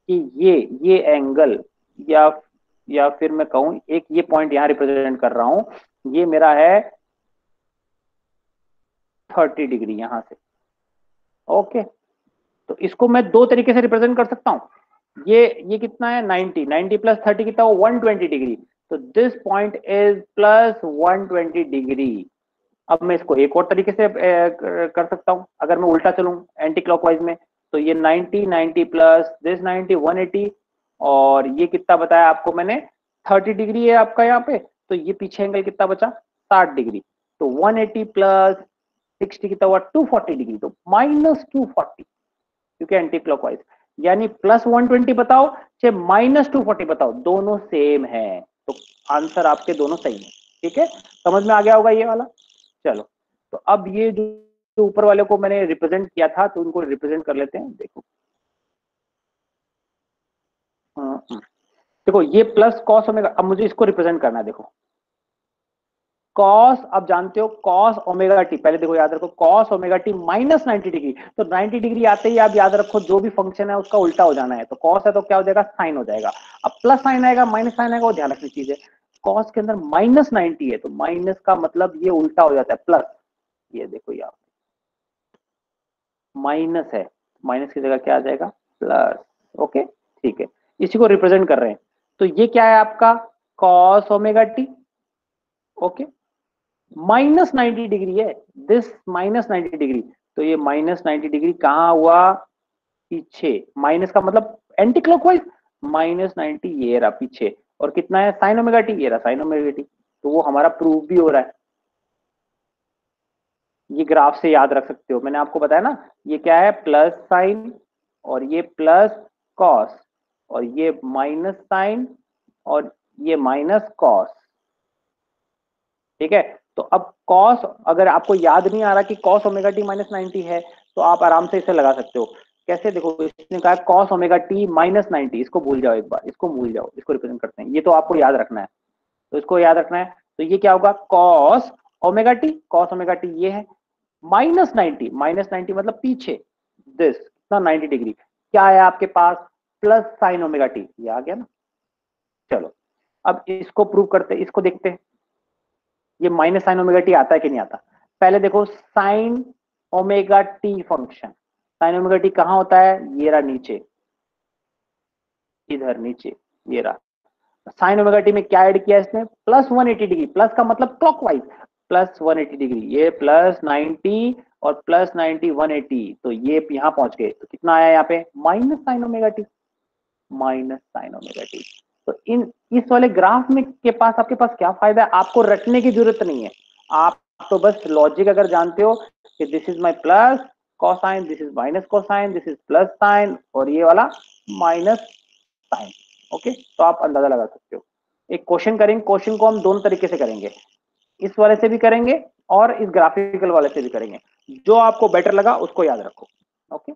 कि ये एंगल, या या फिर मैं कहूं एक ये पॉइंट यहां रिप्रेजेंट कर रहा हूं, ये मेरा है 30 डिग्री यहां से, ओके। तो इसको मैं दो तरीके से रिप्रेजेंट कर सकता हूं। ये कितना है, 90 प्लस 30 कितना हो, 120 डिग्री, तो this point is plus 120 degree. अब मैं इसको एक और तरीके से कर सकता हूं, अगर मैं उल्टा चलूं एंटी क्लॉकवाइज में, तो ये 90 प्लस दिस 90 180, और ये कितना बताया आपको मैंने, 30 डिग्री है आपका यहाँ पे, तो ये पीछे एंगल कितना बचा, 60 डिग्री, तो 180 प्लस 60 कितना हुआ, 240 डिग्री, तो माइनस 240, क्योंकि एंटी क्लॉकवाइज। यानी प्लस 120 बताओ चाहे माइनस 240 बताओ, दोनों सेम है, तो आंसर आपके दोनों सही है, ठीक है। समझ में आ गया होगा ये वाला। चलो, तो अब ये जो ऊपर वाले को मैंने रिप्रेजेंट किया था, तो उनको रिप्रेजेंट कर लेते हैं, देखो। देखो ये प्लस कॉस ओमेगा, अब मुझे इसको रिप्रेजेंट करना है, देखो कॉस, आप जानते हो कॉस ओमेगा टी, पहले देखो याद रखो cos omega T minus 90 degree, तो 90 डिग्री आते ही आप याद रखो जो भी फंक्शन है उसका उल्टा हो जाना है, तो कॉस है तो क्या हो जाएगा, साइन हो जाएगा। अब प्लस साइन आएगा, माइनस साइन आएगा, वो ध्यान रखनी चीज है। कॉस के अंदर माइनस 90 है, तो माइनस का मतलब ये उल्टा हो जाता है प्लस, ये देखो यहाँ माइनस है, माइनस की जगह क्या आ जाएगा, प्लस, ओके, ठीक है। इसी को रिप्रेजेंट कर रहे हैं, तो ये क्या है आपका cos omega T, okay, minus 90 degree है, दिस माइनस 90 डिग्री, तो ये माइनस 90 डिग्री कहाँ हुआ, पीछे, माइनस का मतलब एंटी क्लॉकवाइज, माइनस 90 ये रहा पीछे, और कितना है साइन ओमेगा टी, ये रहा साइन ओमेगा टी, तो वो हमारा प्रूफ भी हो रहा है। ये ग्राफ से याद रख सकते हो, मैंने आपको बताया ना, ये क्या है प्लस साइन, और ये प्लस कॉस, और ये माइनस साइन, और ये माइनस कॉस, ठीक है। तो अब कॉस, अगर आपको याद नहीं आ रहा कि कॉस ओमेगा टी माइनस 90 है, तो आप आराम से इसे लगा सकते हो। कैसे, देखो इसने कहा कॉस ओमेगा टी माइनस 90, इसको भूल जाओ एक बार, इसको भूल जाओ, इसको रिप्रेजेंट करते हैं, ये तो आपको याद रखना है, तो इसको याद रखना है। तो ये क्या होगा, cos omega T, cos omega T ये है, माइनस 90, माइनस 90 मतलब पीछे, दिस ना 90 डिग्री, क्या है आपके पास, प्लस साइन ओमेगा टी, ये आ गया ना। चलो, अब इसको प्रूव करते, इसको देखते हैं, ये माइनस साइन ओमेगा टी आता है कि नहीं आता। पहले देखो sign omega T function, sign omega T कहाँ होता है, ये रहा नीचे, इधर नीचे, ये रहा। साइन ओमेगा टी में क्या ऐड किया इसने, प्लस 180 डिग्री, प्लस का मतलब क्लॉकवाइज, प्लस 180 डिग्री, ये प्लस 90 और प्लस 90 180, तो ये यहाँ पहुंच गए, तो कितना आया यहाँ पे minus sign omega T, minus sign omega T. तो इस वाले ग्राफ में के पास आपके पास क्या फायदा है, आपको रटने की जरूरत नहीं है, आप तो बस लॉजिक अगर जानते हो कि this is my plus cosine, this is minus cosine, this is plus sign और ये वाला माइनस साइन, ओके, तो आप अंदाजा लगा सकते हो। एक क्वेश्चन करेंगे, क्वेश्चन को हम दोनों तरीके से करेंगे, इस वाले से भी करेंगे और इस ग्राफिकल वाले से भी करेंगे, जो आपको बेटर लगा उसको याद रखो। Okay,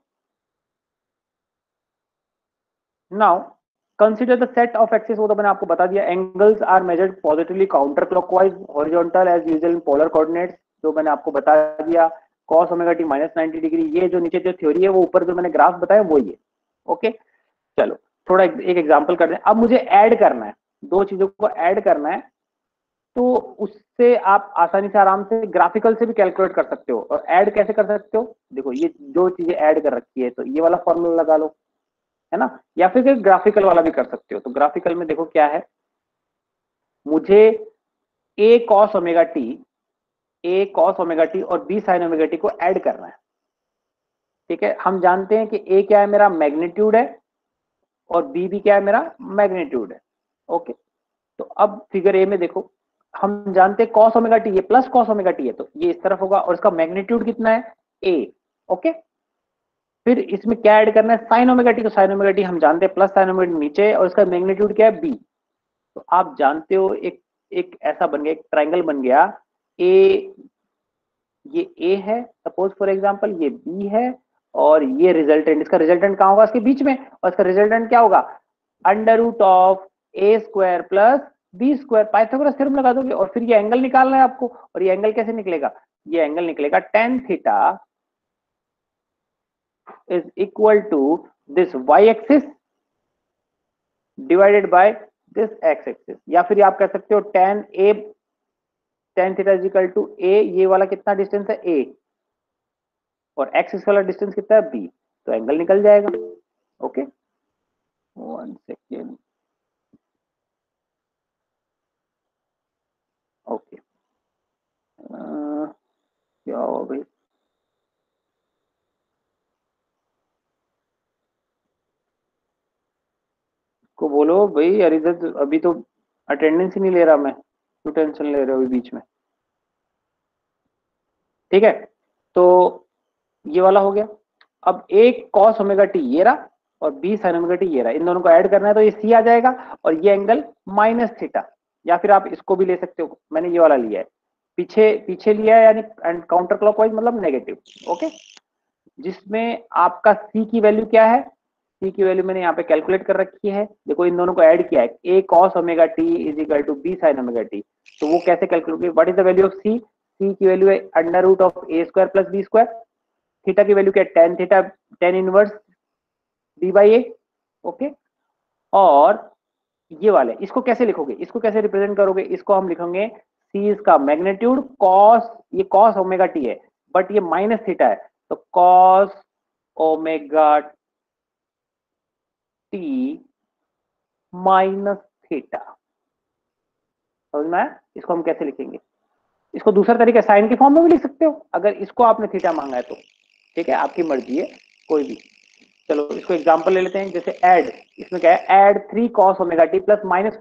now consider the set of axis, वो तो मैंने आपको बता दिया। Angles are measured positively counter clockwise, horizontal as usual in polar coordinates, जो मैंने आपको बता दिया। Cos omega T minus 90 degree, ये जो नीचे जो थ्योरी है वो ऊपर जो मैंने ग्राफ बताया वो ये। ओके, चलो थोड़ा एक एग्जांपल कर दें। अब मुझे ऐड करना है, दो चीजों को ऐड करना है, तो उससे आप आसानी से आराम से ग्राफिकल से भी कैलकुलेट कर सकते हो। और ऐड कैसे कर सकते हो, देखो ये दो चीजें ऐड कर रखी है, तो ये वाला फॉर्मूला लगा लो, है ना, या फिर ग्राफिकल वाला भी कर सकते हो। तो ग्राफिकल में देखो क्या है, मुझे ए कॉस ओमेगा टी, ए कॉस ओमेगा टी और बी साइन ओमेगा टी को ऐड करना है। ठीक है, हम जानते हैं कि ए क्या है, मेरा मैग्नीट्यूड है, और बी भी क्या है, मेरा मैग्नीट्यूड है। ओके, तो अब फिगर ए में देखो, हम जानते हैं कॉस ओमेगा टी, ये प्लस कॉस ओमेगा टी है, तो ये इस तरफ होगा और इसका मैग्नीट्यूड कितना है, ए। ओके, फिर इसमें क्या ऐड करना है, साइन ओमेगा टी, तो साइन ओमेगा टी हम जानते हैं प्लस साइन ओमेगा टी नीचे, और इसका मैग्नीट्यूड क्या है, बी। तो आप जानते हो एक एक ऐसा बन गया, एक ट्राइंगल बन गया, ए, ये ए है सपोज फॉर एग्जांपल, ये बी है, और ये रिजल्टेंट, इसका रिजल्टेंट कहाँ होगा, इसके बीच में, और इसका रिजल्टेंट क्या होगा, under root of A square plus B square. Pythagoras theorem लगा दोगे, और फिर ये एंगल निकालना है आपको, और ये एंगल कैसे निकलेगा, ये एंगल निकलेगा tan theta is equal to this Y axis divided by this X axis, या फिर आप कह सकते हो tan A, tan theta is equal to A, ये वाला कितना डिस्टेंस है ए, और एक्सिस वाला डिस्टेंस कितना है बी, तो एंगल निकल जाएगा। ओके, वन सेकेंड, ओके, क्या हो भाई, को बोलो भाई, अरे अभी तो अटेंडेंस ही नहीं ले रहा मैं, क्यों टेंशन ले रहे हो अभी बीच में। ठीक है, तो ये वाला हो गया। अब एक कॉस ओमेगा टी ये रहा, और बी साइन ओमेगा टी ये रहा, इन दोनों को ऐड करना है, तो ये सी आ जाएगा, और ये एंगल माइनस थीटा, या फिर आप इसको भी ले सकते हो, मैंने ये वाला लिया है, पीछे पीछे लिया है, यानी एंड काउंटर क्लॉकवाइज मतलब नेगेटिव। ओके, जिसमें आपका सी की वैल्यू क्या है, सी की वैल्यू मैंने यहाँ पे कैलकुलेट कर रखी है, देखो इन दोनों को ऐड किया है, A cos omega T is equal to B sine omega T. तो वो कैसे calculate, what is the value of C, C की वैल्यू है under root of A square plus B square, theta की वैल्यू क्या है, tan theta, tan inverse B by A. Okay, और ये वाले इसको कैसे लिखोगे, इसको कैसे रिप्रेजेंट करोगे, इसको हम लिखेंगे सी इसका मैग्नीट्यूड कॉस, ये कॉस ओमेगा टी है, बट ये माइनस थीटा है, तो cos omega T minus theta. समझ में आया, इसको हम कैसे लिखेंगे, इसको दूसरा तरीका साइन के फॉर्म में भी लिख सकते हो, अगर इसको आपने थीटा मांगा है तो। ठीक है, आपकी मर्जी है कोई भी। चलो इसको एग्जांपल ले लेते हैं, जैसे ऐड, इसमें क्या है, add three cos omega T plus minus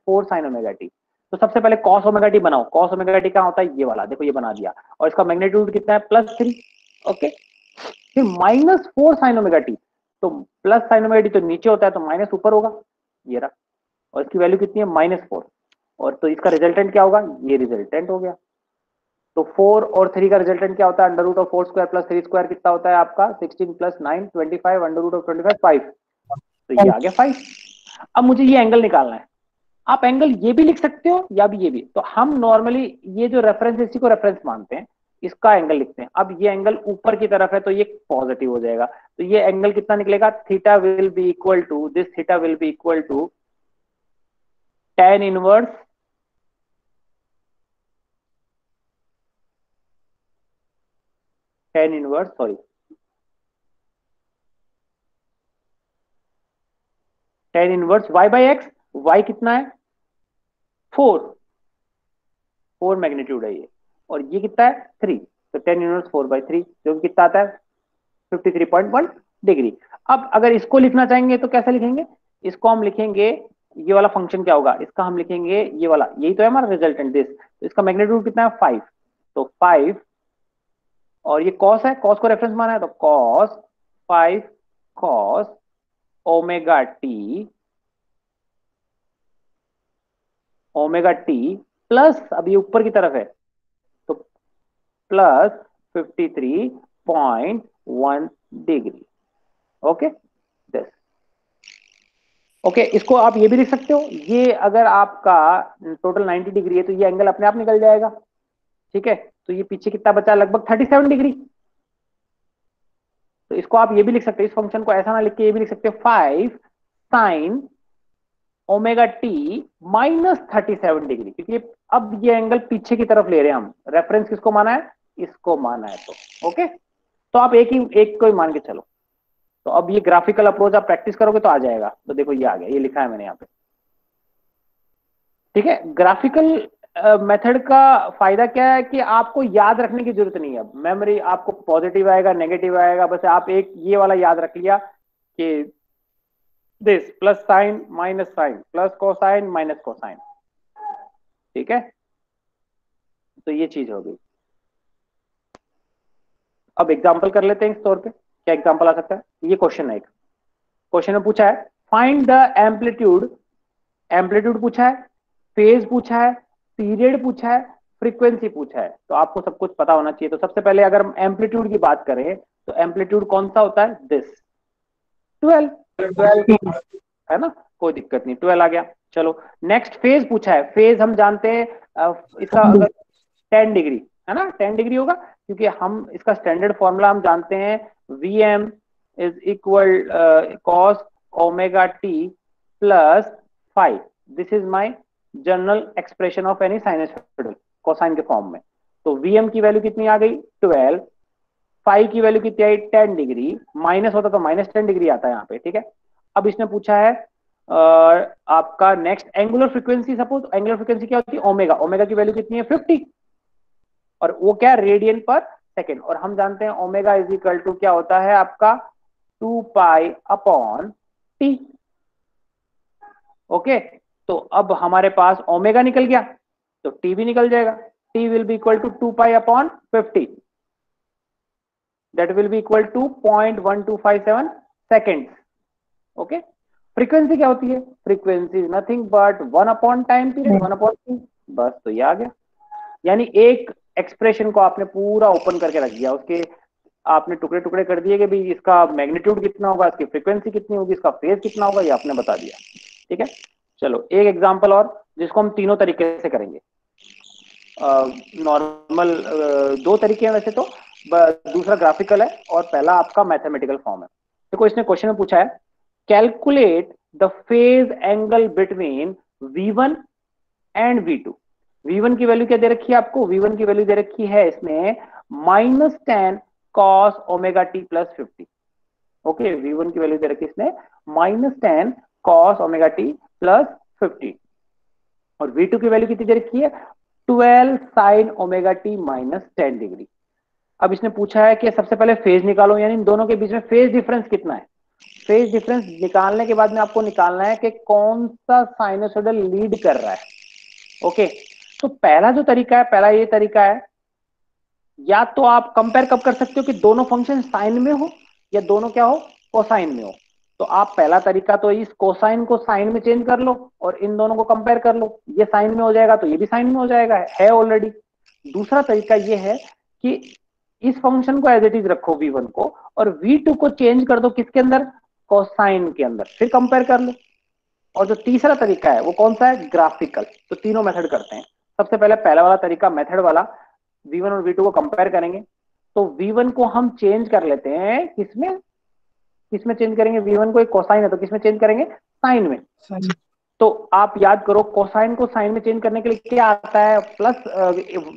four sine omega T. तो सबसे पहले कॉस ओमेगा टी बनाओ, कॉस ओमेगा टी कहाँ होता है, ये वाला, देखो ये बना दिया, और इसका मैग्नीट्यूड कितना है, प्लस थ्री। ओके, फिर minus four sine omega T, तो प्लस साइन ओमेगा टी तो नीचे होता है, तो माइनस ऊपर होगा, ये रहा, और इसकी वैल्यू कितनी है, माइनस फोर, और तो इसका रिजल्टेंट क्या होगा, ये रिजल्टेंट हो गया। तो फोर और थ्री का रिजल्टेंट क्या होता है, under root of four square plus three square कितना होता है आपका, sixteen plus nine twenty five, under root of twenty five five, तो ये आ गया फाइव। अब मुझे ये एंगल निकालना है, आप एंगल ये भी लिख सकते हो या भी ये भी, तो हम नॉर्मली ये जो रेफरेंस, इसी को रेफरेंस मानते हैं, इसका एंगल लिखते हैं। अब ये एंगल ऊपर की तरफ है, तो ये पॉजिटिव हो जाएगा, तो ये एंगल कितना निकलेगा, theta will be equal to, this theta will be equal to tan inverse sorry, tan inverse Y by X, Y कितना है, फोर, 4 मैग्नीट्यूड है ये, और ये कितना है 3, तो 10 इनवर्स 4/3 जो कि कितना आता है 53.1 डिग्री। अब अगर इसको लिखना चाहेंगे तो कैसे लिखेंगे, इसको हम लिखेंगे, ये वाला फंक्शन क्या होगा इसका, हम लिखेंगे ये वाला, यही तो है हमारा रिजल्टेंट दिस, तो इसका मैग्नीट्यूड कितना है 5, तो 5, और ये कॉस है, कॉस को रेफरेंस माना है तो cos 5 cos omega T, omega T plus, अब ये ऊपर की तरफ है तो plus 53.1 degree. Okay this, okay इसको आप ये भी लिख सकते हो, ये अगर आपका टोटल 90 डिग्री है तो ये एंगल अपने आप निकल जाएगा, ठीक है, तो ये पीछे कितना बचा, लगभग 37 डिग्री। तो इसको आप ये भी लिख सकते हो, इस फंक्शन को ऐसा ना लिख के ये भी लिख सकते हो 5 साइन ओमेगा टी -37 डिग्री, क्योंकि अब ये एंगल पीछे की तरफ ले रहे हैं हम, रेफरेंस किसको माना है, इसको माना है, तो ओके, तो आप एक को ही मान के चलो। तो अब ये ग्राफिकल अप्रोच आप प्रैक्टिस करोगे तो आ जाएगा, तो देखो ये आ गया, ये लिखा है मैंने यहाँ पे, ठीक है। ग्राफिकल मेथड का फायदा क्या है कि आपको याद रखने की जरूरत नहीं है, मेमोरी आपको पॉजिटिव आएगा नेगेटिव आएगा, बस आप एक ये वाला याद रख लिया कि this plus sine minus sine plus cosine minus cosine, ठीक है, तो ये चीज हो गई। अब एग्जांपल कर लेते हैं इस तौर पे, क्या एग्जांपल आ सकता है, ये क्वेश्चन है, एक क्वेश्चन में पूछा है फाइंड द एम्पलीट्यूड, एम्पलीट्यूड पूछा है, फेज पूछा है, पीरियड पूछा है, फ्रीक्वेंसी पूछा है, तो आपको सब कुछ पता होना चाहिए। तो सबसे पहले अगर हम एम्पलीट्यूड की बात करें तो एम्पलीट्यूड कौन सा होता है, दिस 12, 12 है ना, कोई दिक्कत नहीं, 12 आ गया। चलो नेक्स्ट फेज पूछा है, फेज हम जानते हैं इसका अगर 10 डिग्री है ना, 10 डिग्री होगा, क्योंकि हम इसका स्टैंडर्ड फॉर्मूला हम जानते हैं Vm is equal cos omega T plus 5, this is my general expression of any sinusoidal cosine के फॉर्म में। तो Vm की वैल्यू कितनी आ गई 12, 5 की वैल्यू कितनी आई 10 डिग्री, माइनस होता तो -10 डिग्री आता है यहाँ पे, ठीक है। अब इसने पूछा है आपका next angular frequency, suppose angular frequency क्या होती है ओमेगा, ओमेगा की वैल्यू कितनी है 50, और वो क्या रेडियन पर सेकेंड, और हम जानते हैं ओमेगा इज इक्वल टू क्या होता है आपका 2 पाई अपॉन टी। ओके, तो अब हमारे पास ओमेगा निकल गया तो टी भी निकल जाएगा, T will be equal to 2 pi upon 50, that will be equal to 0.1257 seconds. Okay, frequency क्या होती है, frequency is nothing but 1 upon time period 1 upon T, बस तो ये आ गया। यानी एक एक्सप्रेशन को आपने पूरा ओपन करके रख दिया, उसके आपने टुकड़े टुकड़े कर दिए कि भाई इसका मैग्नीट्यूड कितना होगा, इसकी फ्रीक्वेंसी कितनी होगी, इसका फेज कितना होगा, ये आपने बता दिया, ठीक है। चलो एक एग्जांपल और, जिसको हम तीनों तरीके से करेंगे, नॉर्मल दो तरीके हैं वैसे तो, दूसरा ग्राफिकल है और पहला आपका मैथमेटिकल फॉर्म है। देखो इसने क्वेश्चन में पूछा है calculate the phase angle between V1 and V2। V1 की वैल्यू क्या दे रखी है आपको, V1 की वैल्यू दे रखी है इसमें -10 cos omega T plus 50। Okay, V1 की वैल्यू दे रखी है इसने -10 cos ओमेगा टी प्लस 50, और V2 की वैल्यू कितनी दे रखी है 12 साइन ओमेगा टी -10 डिग्री। अब इसने पूछा है कि सबसे पहले फेज निकालो, यानी इन दोनों के बीच में फेज डिफरेंस कितना है। फेज डिफरेंस निकालने के बाद में आपको निकालना है कि कौन सा साइनोसॉइडल लीड कर रहा है। ओके, तो पहला जो तरीका है, पहला ये तरीका है, या तो आप कंपेयर कब कर सकते हो कि दोनों फंक्शन साइन में हो या दोनों क्या हो कोसाइन में हो। तो आप पहला तरीका तो इस कोसाइन को साइन में चेंज कर लो और इन दोनों को कंपेयर कर लो, ये साइन में हो जाएगा तो ये भी साइन में हो जाएगा, है ऑलरेडी। दूसरा तरीका ये है कि इस फंक्शन को एज इट इज रखो V1 को, और V2 को चेंज कर दो किसके अंदर, कोसाइन के अंदर, फिर कंपेयर कर लो। और जो तीसरा तरीका है वो कौन सा है, ग्राफिकल। तो तीनों मेथड करते हैं। सबसे पहले पहला वाला तरीका मेथड वाला, V1 और V2 को कंपेयर करेंगे। तो V1 को हम चेंज कर लेते हैं किसमें, किसमें चेंज करेंगे, V1 को एक कोसाइन है तो किसमें चेंज करेंगे, साइन में। तो आप याद करो कोसाइन को साइन में चेंज करने के लिए क्या आता है, प्लस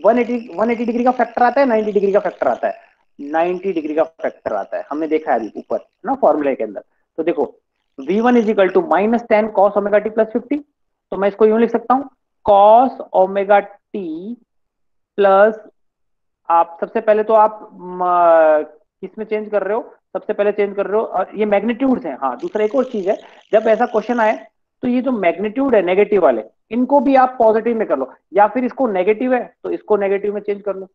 180 डिग्री का फैक्टर आता है, 90 डिग्री का फैक्टर आता है, 90 डिग्री का फैक्टर आता है, हमने देखा है अभी ऊपर ना फॉर्मूले के अंदर। तो देखो V1 is equal to -10 cos omega T plus 50, तो मैं इसको यूं लिख सकता हूं cos ओमेगा टी प्लस, आप सबसे पहले तो आप किस में चेंज कर रहे हो, सबसे पहले चेंज कर रहे हो, और ये मैग्नीट्यूड्स हैं। हाँ, दूसरा एक और चीज है, जब ऐसा क्वेश्चन आए तो ये जो मैग्नीट्यूड है नेगेटिव वाले, इनको भी आप पॉजिटिव में कर लो, या फिर इसको नेगेटिव है तो इसको नेगेटिव में चेंज कर लो।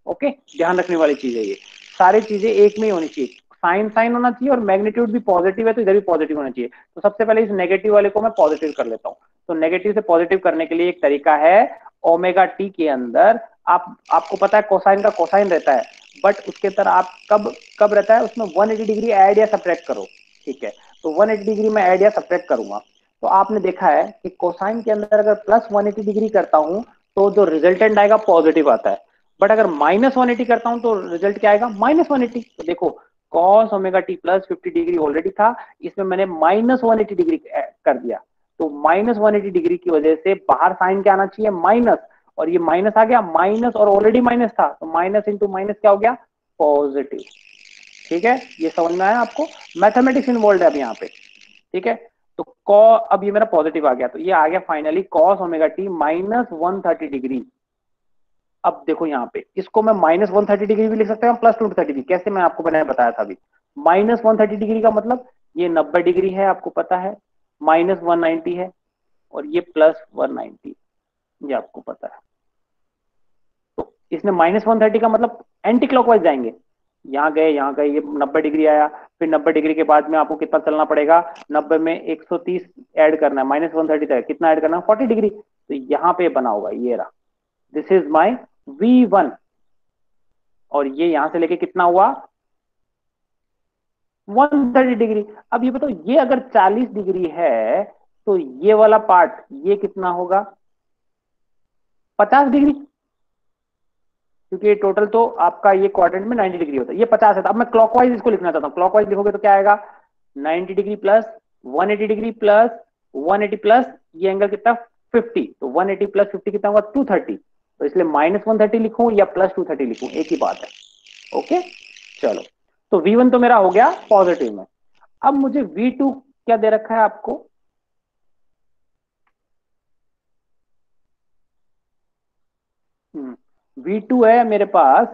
ओके, ध्यान रखने वाली चीज है ये, सारी चीजें एक में ही होनी चाहिए, साइन साइन होना चाहिए, और मैग्नीट्यूड भी पॉजिटिव है तो इधर भी पॉजिटिव होना चाहिए। तो सबसे पहले इस नेगेटिव वाले को मैं पॉजिटिव कर लेता हूँ। तो नेगेटिव से पॉजिटिव करने के लिए एक तरीका है, ओमेगा टी के अंदर आपको पता है कोसाइन का कोसाइन रहता है, बट उसके अंदर आप कब कब रहता है उसमें 180 डिग्री ऐड या सब्ट्रैक्ट करो। ठीक है, तो 180 डिग्री में ऐड या सब्ट्रैक्ट करूंगा। तो आपने देखा है कि कोसाइन के अंदर अगर प्लस 180 डिग्री करता हूं तो जो रिजल्टेंट आएगा पॉजिटिव आता है, बट अगर माइनस 180 करता हूं तो रिजल्ट क्या आएगा, -180। तो देखो, cos omega T plus 50 degree already था, इसमें मैंने -180 डिग्री कर दिया। तो -180 डिग्री की वजह से बाहर साइन क्या आना चाहिए, माइनस, और ये माइनस आ गया, माइनस और ऑलरेडी माइनस था, तो माइनस इंटू माइनस क्या हो गया, पॉजिटिव। ठीक है, ये समझ में आया आपको, मैथमेटिक्स इन्वॉल्व है अब यहाँ पे। ठीक है, तो कॉ अब ये मेरा पॉजिटिव आ गया, तो ये आ गया finally cos omega T -130 degree. अब देखो यहाँ पे, इसको मैं -130 डिग्री भी लिख सकता हूँ, +230 डिग्री, कैसे मैं आपको मैंने बताया था अभी। -130 डिग्री का मतलब ये 90 डिग्री है, आपको पता है, -190 है, और ये +190, ये आपको पता है। तो इसमें -130 का मतलब एंटी क्लॉकवाइज जाएंगे, यहाँ गए, ये 90 डिग्री आया, फिर 90 डिग्री के बाद में आपको कितना चलना पड़ेगा, 90 में 130 ऐड करना है, -130 तक कितना ऐड करना है, 40 डिग्री। तो यहाँ पे बना होगा, ये रहा, दिस इज माई V1, और ये यहां से लेके कितना हुआ, 130 डिग्री। अब ये बताओ, ये अगर 40 डिग्री है तो ये वाला पार्ट ये कितना होगा, 50 डिग्री, क्योंकि ये टोटल तो आपका ये क्वाड्रेंट में 90 डिग्री होता है, ये 50 है। तो अब मैं क्लॉकवाइज इसको लिखना चाहता हूँ, क्लॉकवाइज लिखोगे तो क्या आएगा, 90 degree plus 180 degree plus 180 plus ये एंगल कितना, 50, तो 180 प्लस 50 कितना होगा, 230। तो इसलिए -130 लिखूं या +230 लिखूं, एक ही बात है। ओके, चलो, तो V1 तो मेरा हो गया पॉजिटिव में। अब मुझे V2 क्या दे रखा है आपको, V2 है मेरे पास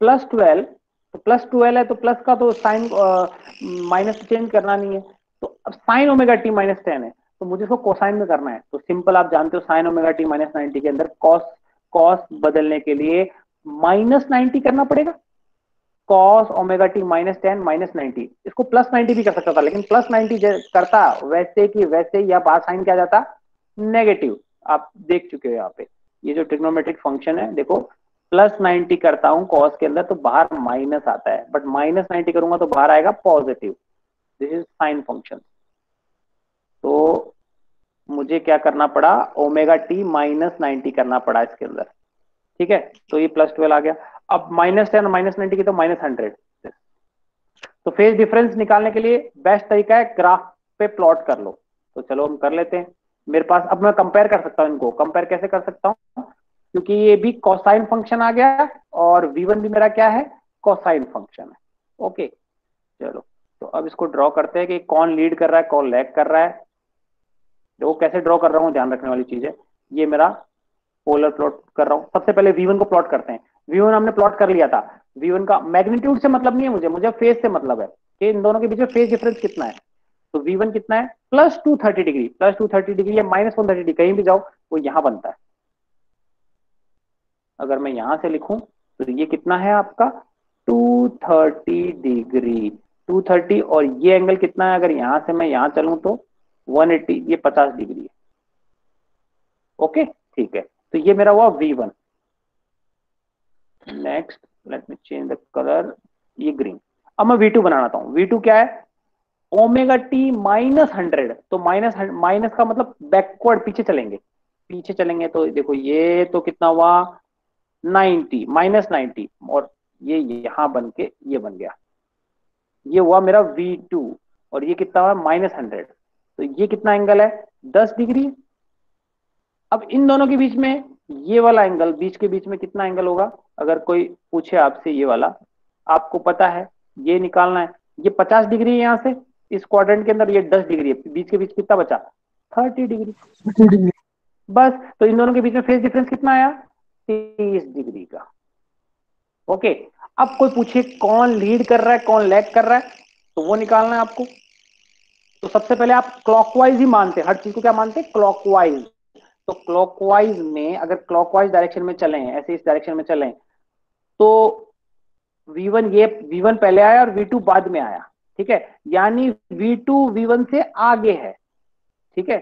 +12। तो +12 है तो प्लस का तो साइन माइनस चेंज करना नहीं है, तो अब साइन ओमेगा टी -10 है, तो मुझे इसको कोसाइन में करना है। तो सिंपल, आप जानते हो साइन ओमेगा टी -90 के अंदर कॉस कॉस बदलने के लिए -90 करना पड़ेगा, कॉस ओमेगा टी -10 -90, इसको +90 भी कर सकता था, लेकिन +90 करता वैसे कि वैसे या बात साइन क्या जाता, नेगेटिव। आप देख चुके हो यहाँ पे, ये जो ट्रिग्नोमेट्रिक फंक्शन है, देखो +90 करता हूं कॉस के अंदर तो बाहर माइनस आता है, बट -90 करूंगा तो बाहर आएगा positive, this is sine function. तो मुझे क्या करना पड़ा, ओमेगा टी -90 करना पड़ा इसके अंदर। ठीक है, तो ये +12 आ गया। अब -10 और -90 की तो -100। तो फेज डिफरेंस निकालने के लिए बेस्ट तरीका है ग्राफ पे प्लॉट कर लो। तो चलो हम कर लेते हैं, मेरे पास अब मैं कंपेयर कर सकता हूँ, इनको कंपेयर कैसे कर सकता हूँ, क्योंकि ये भी कोसाइन फंक्शन आ गया और V1 भी मेरा क्या है, कोसाइन फंक्शन है। ओके, चलो, तो अब इसको ड्रॉ करते हैं कि कौन लीड कर रहा है कौन लैग कर रहा है। देखो कैसे ड्रॉ कर रहा हूँ, ध्यान रखने वाली चीज है, ये मेरा पोलर प्लॉट कर रहा हूँ। सबसे पहले V1 को प्लॉट करते हैं, V1 हमने प्लॉट कर लिया था। V1 का मैग्नीट्यूड से मतलब नहीं है मुझे, मुझे फेज से मतलब है कि इन दोनों के बीच में फेज डिफरेंस कितना है। तो V1 कितना है, +230 डिग्री, +230 डिग्री या -130 डिग्री, कहीं भी जाओ वो यहां बनता है। अगर मैं यहां से लिखूं तो ये कितना है आपका, 230 डिग्री, 230, और ये एंगल कितना है, अगर यहां से मैं यहां चलूं तो 180, ये 50 डिग्री है। ओके, ठीक है, तो ये मेरा हुआ V1। Next, let me change the colour, ये ग्रीन। अब मैं V2 बनाना चाहता हूँ। V2 क्या है, ओमेगा टी -100, तो माइनस माइनस का मतलब बैकवर्ड, पीछे चलेंगे, पीछे चलेंगे तो देखो ये तो कितना हुआ, 90, -90, और ये यहां बन के ये बन गया, ये हुआ मेरा V2, और ये कितना हुआ, -100, तो ये कितना एंगल है, 10 डिग्री। अब इन दोनों के बीच में ये वाला एंगल, बीच के बीच में कितना एंगल होगा, अगर कोई पूछे आपसे ये वाला, आपको पता है ये निकालना है, ये 50 डिग्री है यहाँ से, इस क्वाड्रेंट के अंदर ये 10 डिग्री है, बीच के बीच कितना बचा, 30 डिग्री। बस, तो इन दोनों के बीच में फेज डिफरेंस कितना आया, 30 डिग्री का। ओके, अब कोई पूछे कौन लीड कर रहा है कौन लैग कर रहा है, तो वो निकालना है आपको। तो सबसे पहले आप क्लॉकवाइज ही मानते हैं, हर चीज को क्या मानते हैं, क्लॉकवाइज। तो क्लॉकवाइज में अगर क्लॉकवाइज डायरेक्शन में चलें, ऐसे इस डायरेक्शन में चलें, तो V1, ये V1 पहले आया और V2 बाद में आया, ठीक है, यानी V2 V1 से आगे है, ठीक है।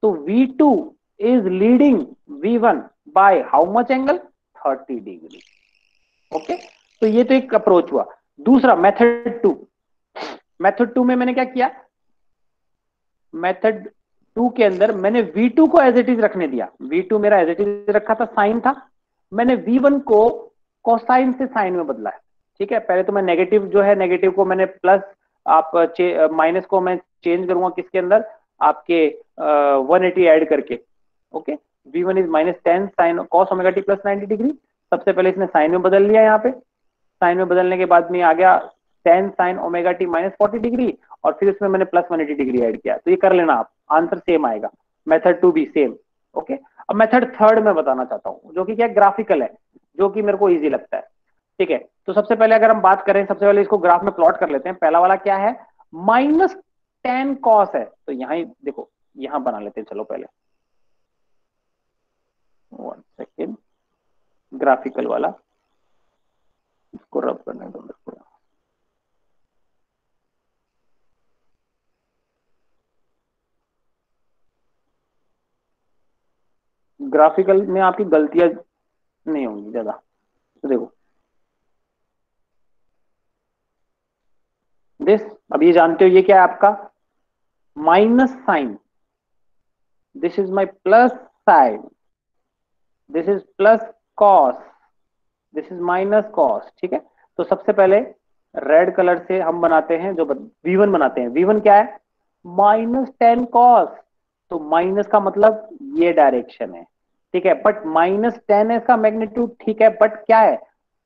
तो V2 is leading V1 by how much angle, 30 degree. Okay, तो ये तो एक अप्रोच हुआ। दूसरा मेथड टू, मेथड टू में मैंने क्या किया, मेथड टू के अंदर मैंने V2 को एज इट इज रखने दिया। V2 मेरा एज इट इज रखा था, साइन था। मैंने V1 को कोसाइन से साइन में बदला है, ठीक है। पहले तो मैं नेगेटिव जो है, नेगेटिव को मैंने प्लस, आप माइनस को मैं चेंज करूंगा किसके अंदर, आपके 180 ऐड करके। Okay, V1 is -10 sine cos omega T plus 90 degree. सबसे पहले इसने साइन में बदल लिया, यहाँ पे साइन में बदलने के बाद में आ गया 10 साइन ओमेगा टी -40 डिग्री, और फिर उसमें मैंने प्लस 180 डिग्री ऐड किया। तो ये कर लेना आप, आंसर सेम आएगा। मेथड टू भी सेम। ओके, अब मेथड थर्ड में बताना चाहता हूँ, जो कि क्या ग्राफिकल है, जो कि मेरे को इजी लगता है, ठीक है। तो सबसे पहले अगर हम बात करें, सबसे पहले इसको ग्राफ में प्लॉट कर लेते हैं। पहला वाला क्या है, -10 कॉस है, तो यहाँ ही देखो, यहाँ बना लेते हैं। चलो पहले 1 सेकेंड, ग्राफिकल वाला इसको रब करने दो मेरे को। ग्राफिकल में आपकी गलतियां नहीं होंगी ज्यादा। तो देखो दिस, अब ये जानते हो ये क्या है आपका, minus sine, this is my plus sine, this is plus cos, this is minus cos, ठीक है। तो सबसे पहले रेड कलर से हम बनाते हैं, जो V1 बनाते हैं। V1 क्या है, -10 कॉस, तो माइनस का मतलब ये डायरेक्शन है, ठीक है। बट -10 है इसका मैग्नीट्यूड, ठीक है, बट क्या है,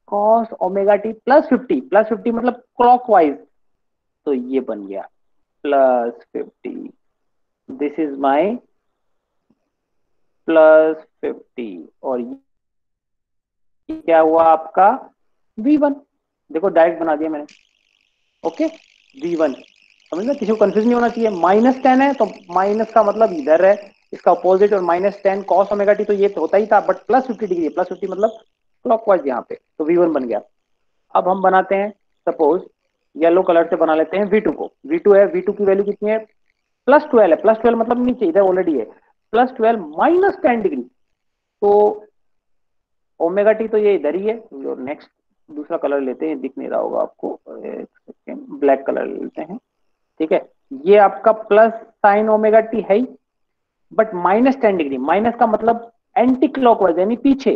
कॉस ओमेगा टी +50, +50 मतलब क्लॉकवाइज, तो ये बन गया +50, दिस इज माई +50, और ये क्या हुआ आपका V1। देखो डायरेक्ट बना दिया मैंने। ओके, V1 समझ में, किसी को कंफ्यूज नहीं होना चाहिए। -10 है तो माइनस का मतलब इधर है, इसका अपोजिट, और -10 कॉस ओमेगा टी, तो ये तो होता ही था, बट +50 डिग्री, +50 मतलब क्लॉकवाइज यहाँ पे, तो V1 बन गया। अब हम बनाते हैं, सपोज येलो कलर से बना लेते हैं V2 को। V2 है, V2 की वैल्यू कितनी है, +12 है, +12 मतलब नीचे इधर ऑलरेडी है, +12 -10 डिग्री, तो ओमेगा टी तो ये इधर ही है। और नेक्स्ट दूसरा कलर लेते हैं, दिख नहीं रहा होगा आपको, एक सेकेंड, ब्लैक कलर लेते हैं, ठीक है। ये आपका प्लस साइन ओमेगा टी है ही, बट -10 डिग्री, माइनस का मतलब एंटी क्लॉकवाइज यानी पीछे,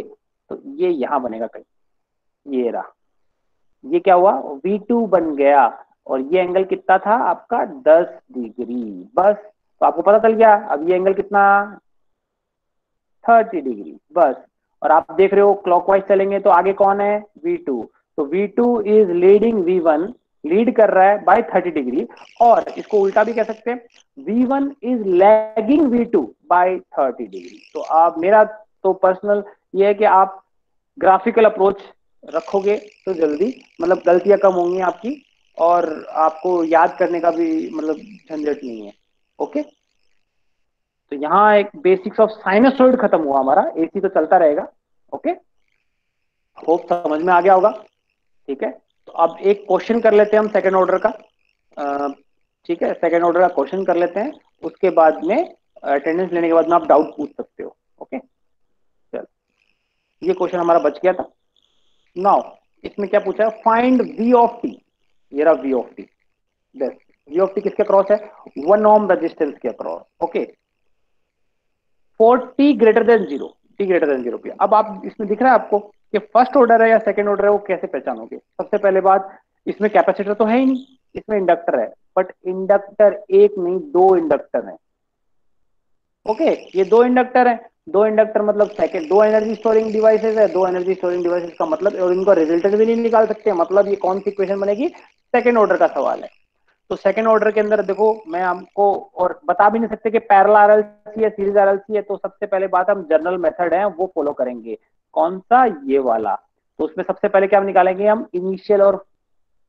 तो ये यहां बनेगा कहीं, ये रहा, ये क्या हुआ, V2 बन गया। और ये एंगल कितना था आपका, 10 डिग्री, बस। तो आपको पता चल गया अब ये एंगल कितना, 30 डिग्री, बस। और आप देख रहे हो क्लॉकवाइज चलेंगे तो आगे कौन है, V2, तो V2 is leading V1, lead कर रहा है बाय 30 डिग्री। और इसको उल्टा भी कह सकते हैं, V1 is lagging V2 bye 30 degree. तो आप, मेरा तो पर्सनल ये है कि आप ग्राफिकल अप्रोच रखोगे तो जल्दी, मतलब गलतियां कम होंगी आपकी, और आपको याद करने का भी मतलब झंझट नहीं है। ओके, तो यहाँ एक बेसिक्स ऑफ साइनसॉइड खत्म हुआ हमारा, एसी तो चलता रहेगा। ओके, होप समझ में आ गया होगा, ठीक है। तो अब एक क्वेश्चन कर लेते हैं हम सेकंड ऑर्डर का, ठीक है, सेकंड ऑर्डर का क्वेश्चन कर लेते हैं, उसके बाद में अटेंडेंस लेने के बाद में आप डाउट पूछ सकते हो। ओके, चल, ये क्वेश्चन हमारा बच गया था। नाउ इसमें क्या पूछा है, फाइंड V ऑफ टी, ये रहा V ऑफ टी, बस। V ऑफ टी किसके अक्रॉस है, 1 ओम रेजिस्टेंस के across. Okay, for T greater than zero, T greater than zero पे। अब आप, इसमें दिख रहा है आपको कि फर्स्ट ऑर्डर है या सेकंड ऑर्डर है, वो कैसे पहचानोगे। सबसे पहले बात, इसमें कैपेसिटर तो है ही नहीं, इसमें इंडक्टर है, बट इंडक्टर एक नहीं, दो इंडक्टर है। ओके, ये दो इंडक्टर है, दो इंडक्टर मतलब सेकंड, दो एनर्जी स्टोरिंग डिवाइसेस है, दो एनर्जी स्टोरिंग डिवाइसेस का मतलब, और इनका रिजल्टेंट भी नहीं निकाल सकते, मतलब ये कौन सी इक्वेशन बनेगी, सेकंड ऑर्डर का सवाल है। तो सेकंड ऑर्डर के अंदर देखो मैं आपको और बता भी नहीं सकते कि पैरेलल आरएलसी है सीरीज आरएलसी है, तो सबसे पहले बात हम जनरल मेथड है वो फॉलो करेंगे। कौन सा? ये वाला। तो उसमें सबसे पहले क्या निकालेंगे हम? इनिशियल और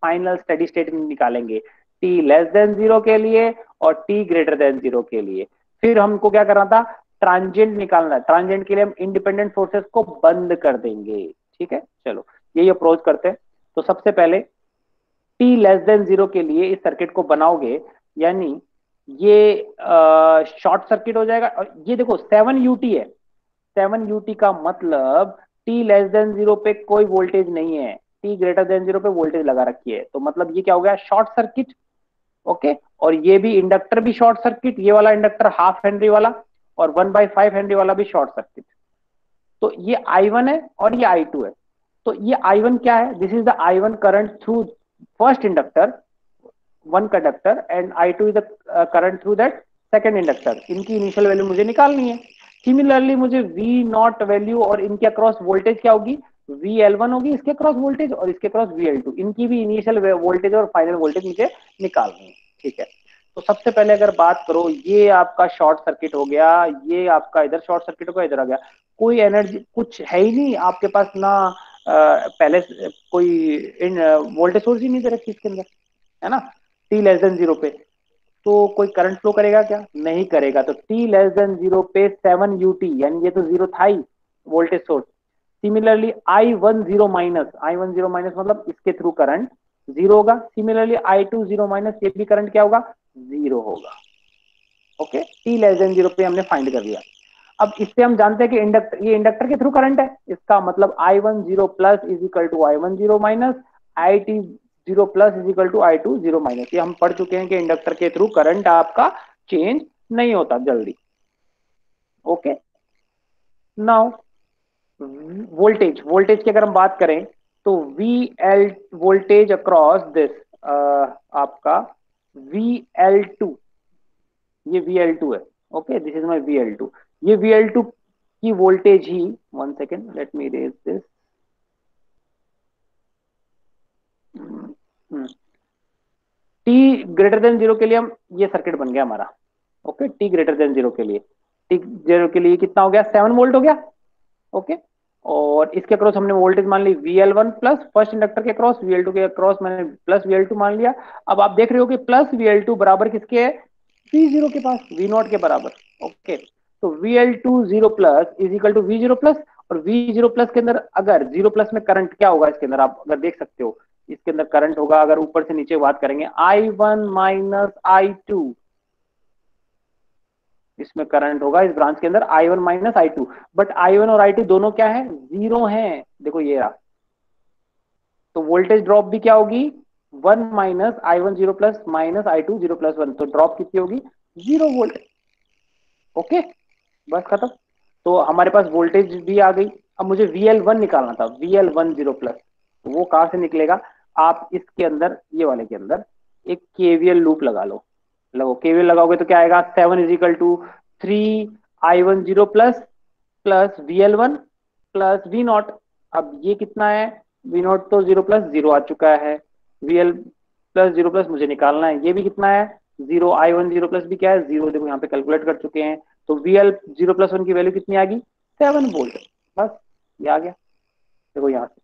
फाइनल स्टेडी स्टेट निकालेंगे, टी लेस देन जीरो के लिए और टी ग्रेटर देन जीरो के लिए। फिर हमको क्या करना था? ट्रांजिएंट निकालना है। ट्रांजिएंट के लिए हम इंडिपेंडेंट सोर्सेस को बंद कर देंगे। ठीक है, चलो यही अप्रोच करते हैं। तो सबसे पहले टी लेस देन जीरो के लिए इस सर्किट को बनाओगे, यानी ये शॉर्ट सर्किट हो जाएगा। और ये देखो 7 UT है। 7 UT का मतलब टी लेस देन जीरो पे कोई वोल्टेज नहीं है, टी ग्रेटर देन जीरो पे वोल्टेज लगा रखी है, तो मतलब ये क्या हो गया? Short circuit. ओके, और ये भी इंडक्टर भी शॉर्ट सर्किट, ये वाला इंडक्टर हाफ हेनरी वाला और 1/5 हेनरी वाला भी शॉर्ट सर्किट। तो ये I1 है और ये I2 है। तो ये I1 क्या है? This is the I1 current through first inductor, one conductor, and I2 is the current through that second inductor. इनकी इनिशियल वैल्यू मुझे निकालनी है। सिमिलरली मुझे V0 वैल्यू और इनके अक्रॉस वोल्टेज क्या होगी? VL1 होगी इसके क्रॉस वोल्टेज, और इसके क्रॉस VL2, इनकी भी इनिशियल वोल्टेज और फाइनल वोल्टेज मुझे निकालनी है। ठीक है, तो सबसे पहले अगर बात करो, ये आपका शॉर्ट सर्किट हो गया, ये आपका इधर शॉर्ट सर्किट हो गया, इधर आ गया। कोई एनर्जी कुछ है ही नहीं आपके पास ना, पहले कोई इन वोल्टेज सोर्स ही नहीं दे रखी इसके अंदर, है ना, टी लेस देन जीरो पे। तो कोई करंट फ्लो करेगा क्या? नहीं करेगा। तो टी लेस देन जीरो पे 7 UT, यानी ये तो जीरो था ही voltage source. Similarly I10 minus मतलब इसके थ्रू करंट जीरो होगा। सिमिलरली I20 माइनस, ये भी करंट क्या होगा? जीरो होगा। Okay, T less than zero पे हमने फाइंड कर लिया। अब इससे हम जानते हैं कि इंडक्टर, ये इंडक्टर के थ्रू करंट है, इसका मतलब I10 plus is equal to I10 minus, IT0 plus is equal to I20 minus. ये हम पढ़ चुके हैं कि इंडक्टर के थ्रू करंट आपका चेंज नहीं होता जल्दी। ओके, नाउ वोल्टेज, वोल्टेज की अगर हम बात करें तो VL वोल्टेज अक्रॉस दिस आपका VL2, ये VL2 है। Okay, this is my VL2। ये VL2 की वोल्टेज ही, one second let me raise this. T greater than zero के लिए हम, ये सर्किट बन गया हमारा। Okay, T greater than zero के लिए, टी जीरो के लिए कितना हो गया? 7 वोल्ट हो गया। ओके, और इसके क्रॉस हमने वोल्टेज मान ली VL1 प्लस, फर्स्ट इंडक्टर के क्रॉस VL2 के क्रॉस मैंने प्लस VL2 मान लिया। अब आप देख रहे हो कि प्लस VL2 बराबर किसके है? V0 के पास, V0 के बराबर। ओके, तो VL2 zero plus is equal to V0 plus, और V0 प्लस के अंदर अगर जीरो प्लस में करंट क्या होगा इसके अंदर, आप अगर देख सकते हो इसके अंदर करंट होगा, अगर ऊपर से नीचे बात करेंगे, I1 माइनस I2, इसमें करंट होगा इस ब्रांच के अंदर I1 minus I2। But I1 और I2 दोनों क्या है? जीरो हैं। देखो ये रहा, तो वोल्टेज ड्रॉप भी क्या होगी? 1 - I10 plus minus I20 plus 1, तो ड्रॉप कितनी होगी? 0 वोल्ट। ओके, बस खत्म। तो हमारे पास वोल्टेज भी आ गई। अब मुझे VL1 निकालना था, VL10 प्लस, वो कहां से निकलेगा? आप इसके अंदर, ये वाले के अंदर एक KVL लूप लगा लो। लगो, KVL लगाओगे तो क्या आएगा? 7 is equal to 3 I10 plus plus VL1 plus V0। अब ये कितना है? V0 तो जीरो प्लस जीरो आ चुका है, VL प्लस जीरो प्लस मुझे निकालना है, ये भी कितना है? जीरो। I10 प्लस भी क्या है? जीरो। देखो यहाँ पे कैलकुलेट कर चुके हैं, तो VL0 प्लस 1 की वैल्यू कितनी आ गई? 7 वोल्ट। बस, ये आ गया। देखो यहाँ से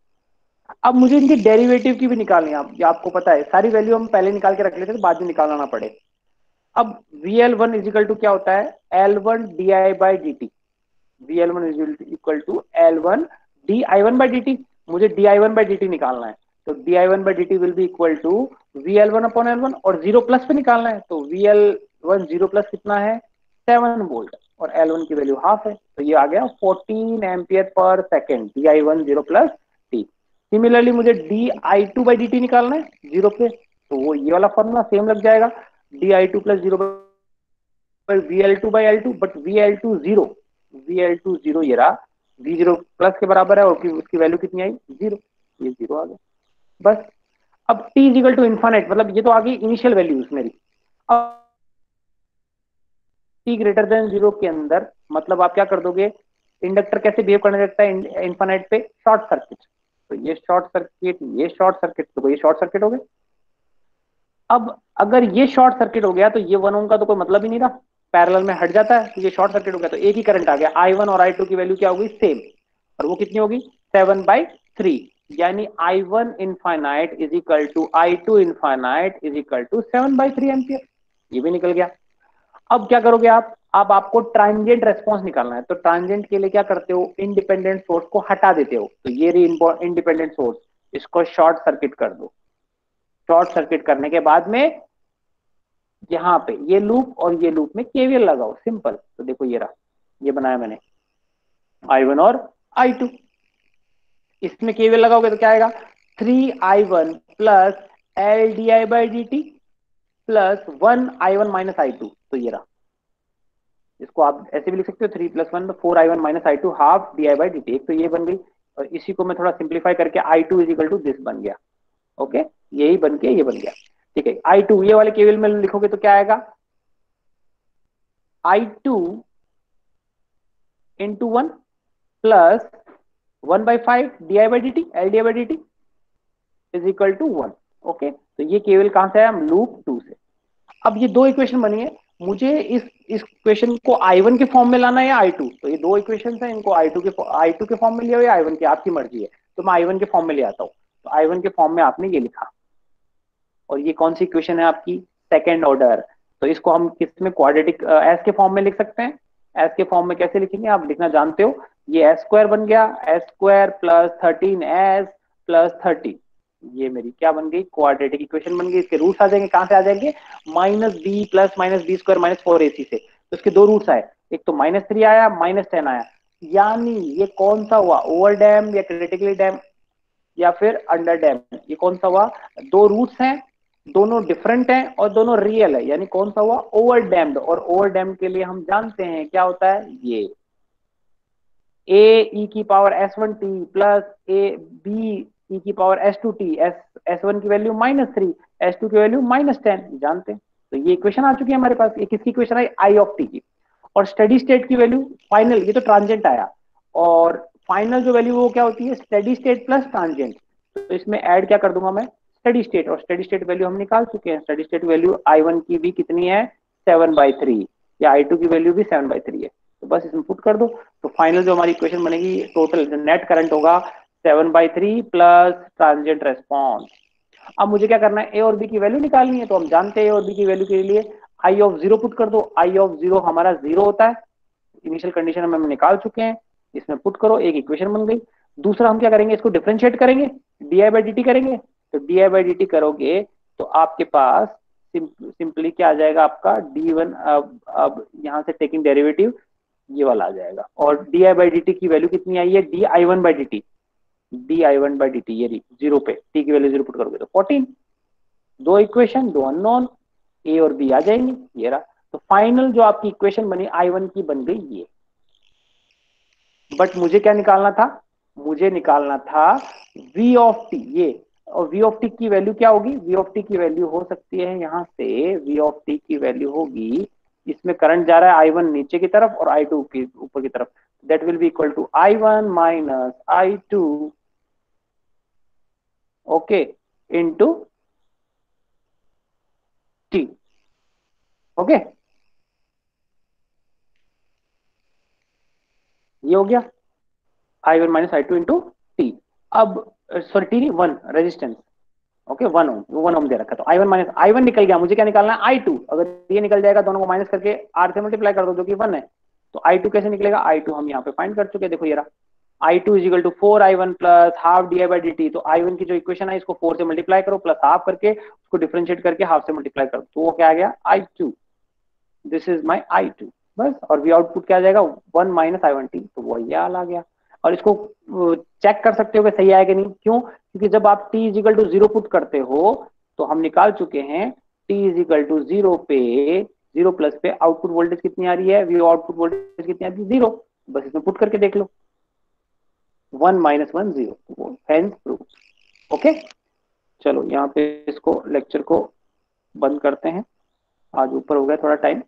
अब मुझे इनकी डेरिवेटिव की भी निकालनी है। ये आपको पता है, सारी वैल्यू हम पहले निकाल के रख लेते तो बाद में निकालना ना पड़े। अब VL1 इजिकल टू क्या होता है? L1 di/dt। VL1 is equal to L1 di1/dt। मुझे di1/dt निकालना है, तो di1/dt will be equal to VL1/L1, और जीरो प्लस पे निकालना है, तो VL1 जीरो प्लस कितना है? 7 वोल्ट, और L1 की वैल्यू हाफ है, तो ये आ गया 14 ampere per second, di1 zero plus T. Similarly मुझे di2/dt निकालना है जीरो पे, तो वो ये वाला फॉर्मूला सेम लग जाएगा, di2 plus zero VL2/L2, but VL2 zero ये रहा, V0 प्लस के बराबर है, और उसकी वैल्यू कितनी आई? जीरो। ये जीरो आ गया। बस, अब t इजिकल टू इन्फानेट, मतलब ये तो आ गई इनिशियल वैल्यूज मेरी। अब t ग्रेटर देन जीरो के अंदर मतलब आप क्या कर दोगे? इंडक्टर कैसे बिहेव करने लगता है इन्फानेट पे? Short circuit. तो ये शॉर्ट सर्किट, ये शॉर्ट सर्किट, तो ये शॉर्ट सर्किट हो गए। अब अगर ये शॉर्ट सर्किट हो गया तो ये 1 ओम का तो कोई मतलब ही नहीं रहा, पैरेलल में हट जाता है, तो ये शॉर्ट सर्किट हो गया तो एक ही करंट आ गया, I1 और I2 की वैल्यू क्या होगी, सेम, और वो कितनी होगी 7/3, यानी I1 infinite is equal to I2 infinite is equal to 7/3 ampere. ये भी निकल गया। अब क्या करोगे आप, अब आपको ट्रांजिएंट रेस्पॉन्स निकालना है, तो ट्रांजिएंट के लिए क्या करते हो, इंडिपेंडेंट सोर्स को हटा देते हो, तो ये इंडिपेंडेंट सोर्स, इसको शॉर्ट सर्किट कर दो। शॉर्ट सर्किट करने के बाद में यहाँ पे ये लूप और ये लूप में केवीएल लगाओ, सिंपल। तो देखो ये रहा, ये बनाया मैंने I1 और I2, इसमें केवीएल लगाओगे तो क्या आएगा, 3I1 plus LdI/dt plus 1I1 minus I2, तो ये रहा। इसको आप ऐसे भी लिख सकते हो, 3 + 1 4I1 minus I2 half di/dt, एक तो ये बन गई, और इसी को मैं थोड़ा सिंप्लीफाई करके I2 is equal to this बन गया। ओके, यही बन के ये बन गया। ठीक है, I2 ये वाले केवल में लिखोगे तो क्या आएगा, I2 इंटू 1 प्लस 1/5 di/dt LdI/dt is equal to 1। Okay, तो ये केवल कहां से आया, हम लूप 2 से। अब ये दो इक्वेशन बनी है, मुझे इस इक्वेशन को I1 के फॉर्म में लाना है या I2, तो ये दो इक्वेशन है, इनको I2 के फॉर्म में लिया या I1 के, आपकी मर्जी है। तो मैं I1 के फॉर्म में ले आता हूँ, तो I1 के फॉर्म में आपने ये लिखा, और ये कौन सी इक्वेशन है आपकी, सेकेंड ऑर्डर। तो इसको हम किस में, क्वाड्रेटिक एस के फॉर्म में लिख सकते हैं। एस के फॉर्म में कैसे लिखेंगे, आप लिखना जानते हो, ये S² बन गया, S² प्लस 13s प्लस 30, ये मेरी क्या बन गई, क्वाड्रेटिक इक्वेशन बन गई। इसके रूट्स आ जाएंगे, कहां से आ जाएंगे, -b plus -b² minus 4ac से। तो इसके दो रूट्स आए, एक तो -3 आया, -10 आया, यानी ये कौन सा हुआ, ओवर डैम या क्रिटिकली डैम या फिर अंडर डैम, ये कौन सा हुआ, दो रूट्स हैं, दोनों डिफरेंट हैं और दोनों रियल है, यानी कौन सा हुआ, ओवर डैम्ड। और ओवर डैम्ड के लिए हम जानते हैं क्या होता है, ये ae⁻s1t प्लस abe⁻s2t, S1 की वैल्यू -3, S2 की वैल्यू -10, जानते हैं। तो ये इक्वेशन आ चुकी है हमारे पास, ये किसकी equation I, I of T की। और स्टेडी स्टेट की वैल्यू फाइनल, ये तो ट्रांजिएंट आया, और फाइनल जो वैल्यू वो क्या होती है, स्टेडी स्टेट प्लस ट्रांजिएंट। तो इसमें ऐड क्या कर दूंगा मैं, स्टेडी स्टेट, और स्टेडी स्टेट वैल्यू हम निकाल चुके हैं। स्टेडी स्टेट वैल्यू I1 की भी कितनी है, 7/3, या I2 की वैल्यू भी 7/3 है। तो बस इसमें पुट कर दो, तो फाइनल जो हमारी इक्वेशन बनेगी, टोटल नेट करंट होगा 7/3 प्लस ट्रांजिएंट रेस्पॉन्स। अब मुझे क्या करना है, ए और बी की वैल्यू निकालनी है, तो हम जानते हैं ए और बी की वैल्यू के लिए I ऑफ 0 पुट कर दो, I ऑफ 0 हमारा 0 होता है, इनिशियल कंडीशन हम निकाल चुके हैं, इसमें पुट करो, एक इक्वेशन बन गई। दूसरा हम क्या करेंगे, इसको डिफरेंशिएट करेंगे, di/dt करेंगे, तो di/dt करोगे तो आपके पास सिंपली क्या आ जाएगा, आपका d1, अब यहाँ से टेकिंग डेरिवेटिव ये वाला आ जाएगा, और di/dt की वैल्यू कितनी आई है, di1/dt, di1/dt, ये 0 पे t की वैल्यू 0 पुट करोगे तो 14। दो इक्वेशन, दो अननोन, ए और बी आ जाएंगे, ये रहा। तो फाइनल जो आपकी इक्वेशन बनी I1 की बन गई ये। बट मुझे क्या निकालना था, मुझे निकालना था v ऑफ टी, ये, और v ऑफ टी की वैल्यू क्या होगी, v ऑफ टी की वैल्यू हो सकती है यहाँ से, v ऑफ टी की वैल्यू होगी, इसमें करंट जा रहा है I1 नीचे की तरफ और I2 की ऊपर की तरफ, that will be equal to I1 minus I2, okay, into T. Okay, ये हो गया I1 minus I2 into T. अब सॉरी टी नहीं, 1 रेजिस्टेंस, ओके, 1 ओम दे रखा, तो I1 माइनस I1 निकल गया, मुझे क्या निकालना है, I2। अगर ये निकल जाएगा, दोनों को माइनस करके R से मल्टीप्लाई कर दो, जो कि 1 है, तो I2 कैसे निकलेगा, I2 हम यहाँ पे फाइंड कर चुके हैं, देखो ये रहा, I2 is equal to 4I1 plus half di/dt। तो I1 की जो इक्वेशन है, इसको 4 से मल्टीप्लाई करो, प्लस हाफ करके उसको डिफरेंशिएट करके हाफ से मल्टीप्लाई करो, तो वो क्या आ गया, I2, this is my I2, बस। और वी आउटपुट क्या आ जाएगा, 1 माइनस I1t, तो वो ये आ गया। और इसको चेक कर सकते हो कि सही आया कि नहीं, क्यों, क्योंकि जब आप t is equal to 0 put करते हो, तो हम निकाल चुके हैं t इज इक्वल टू 0 पे, 0 प्लस पे आउटपुट वोल्टेज कितनी आ रही है, वी आउटपुट वोल्टेज कितनी आ रही है, 0। बस इसमें पुट करके देख लो, 1 माइनस 1 0, हेंस प्रूफ। ओके, चलो यहाँ पे इसको लेक्चर को बंद करते हैं, आज ऊपर हो गया थोड़ा टाइम।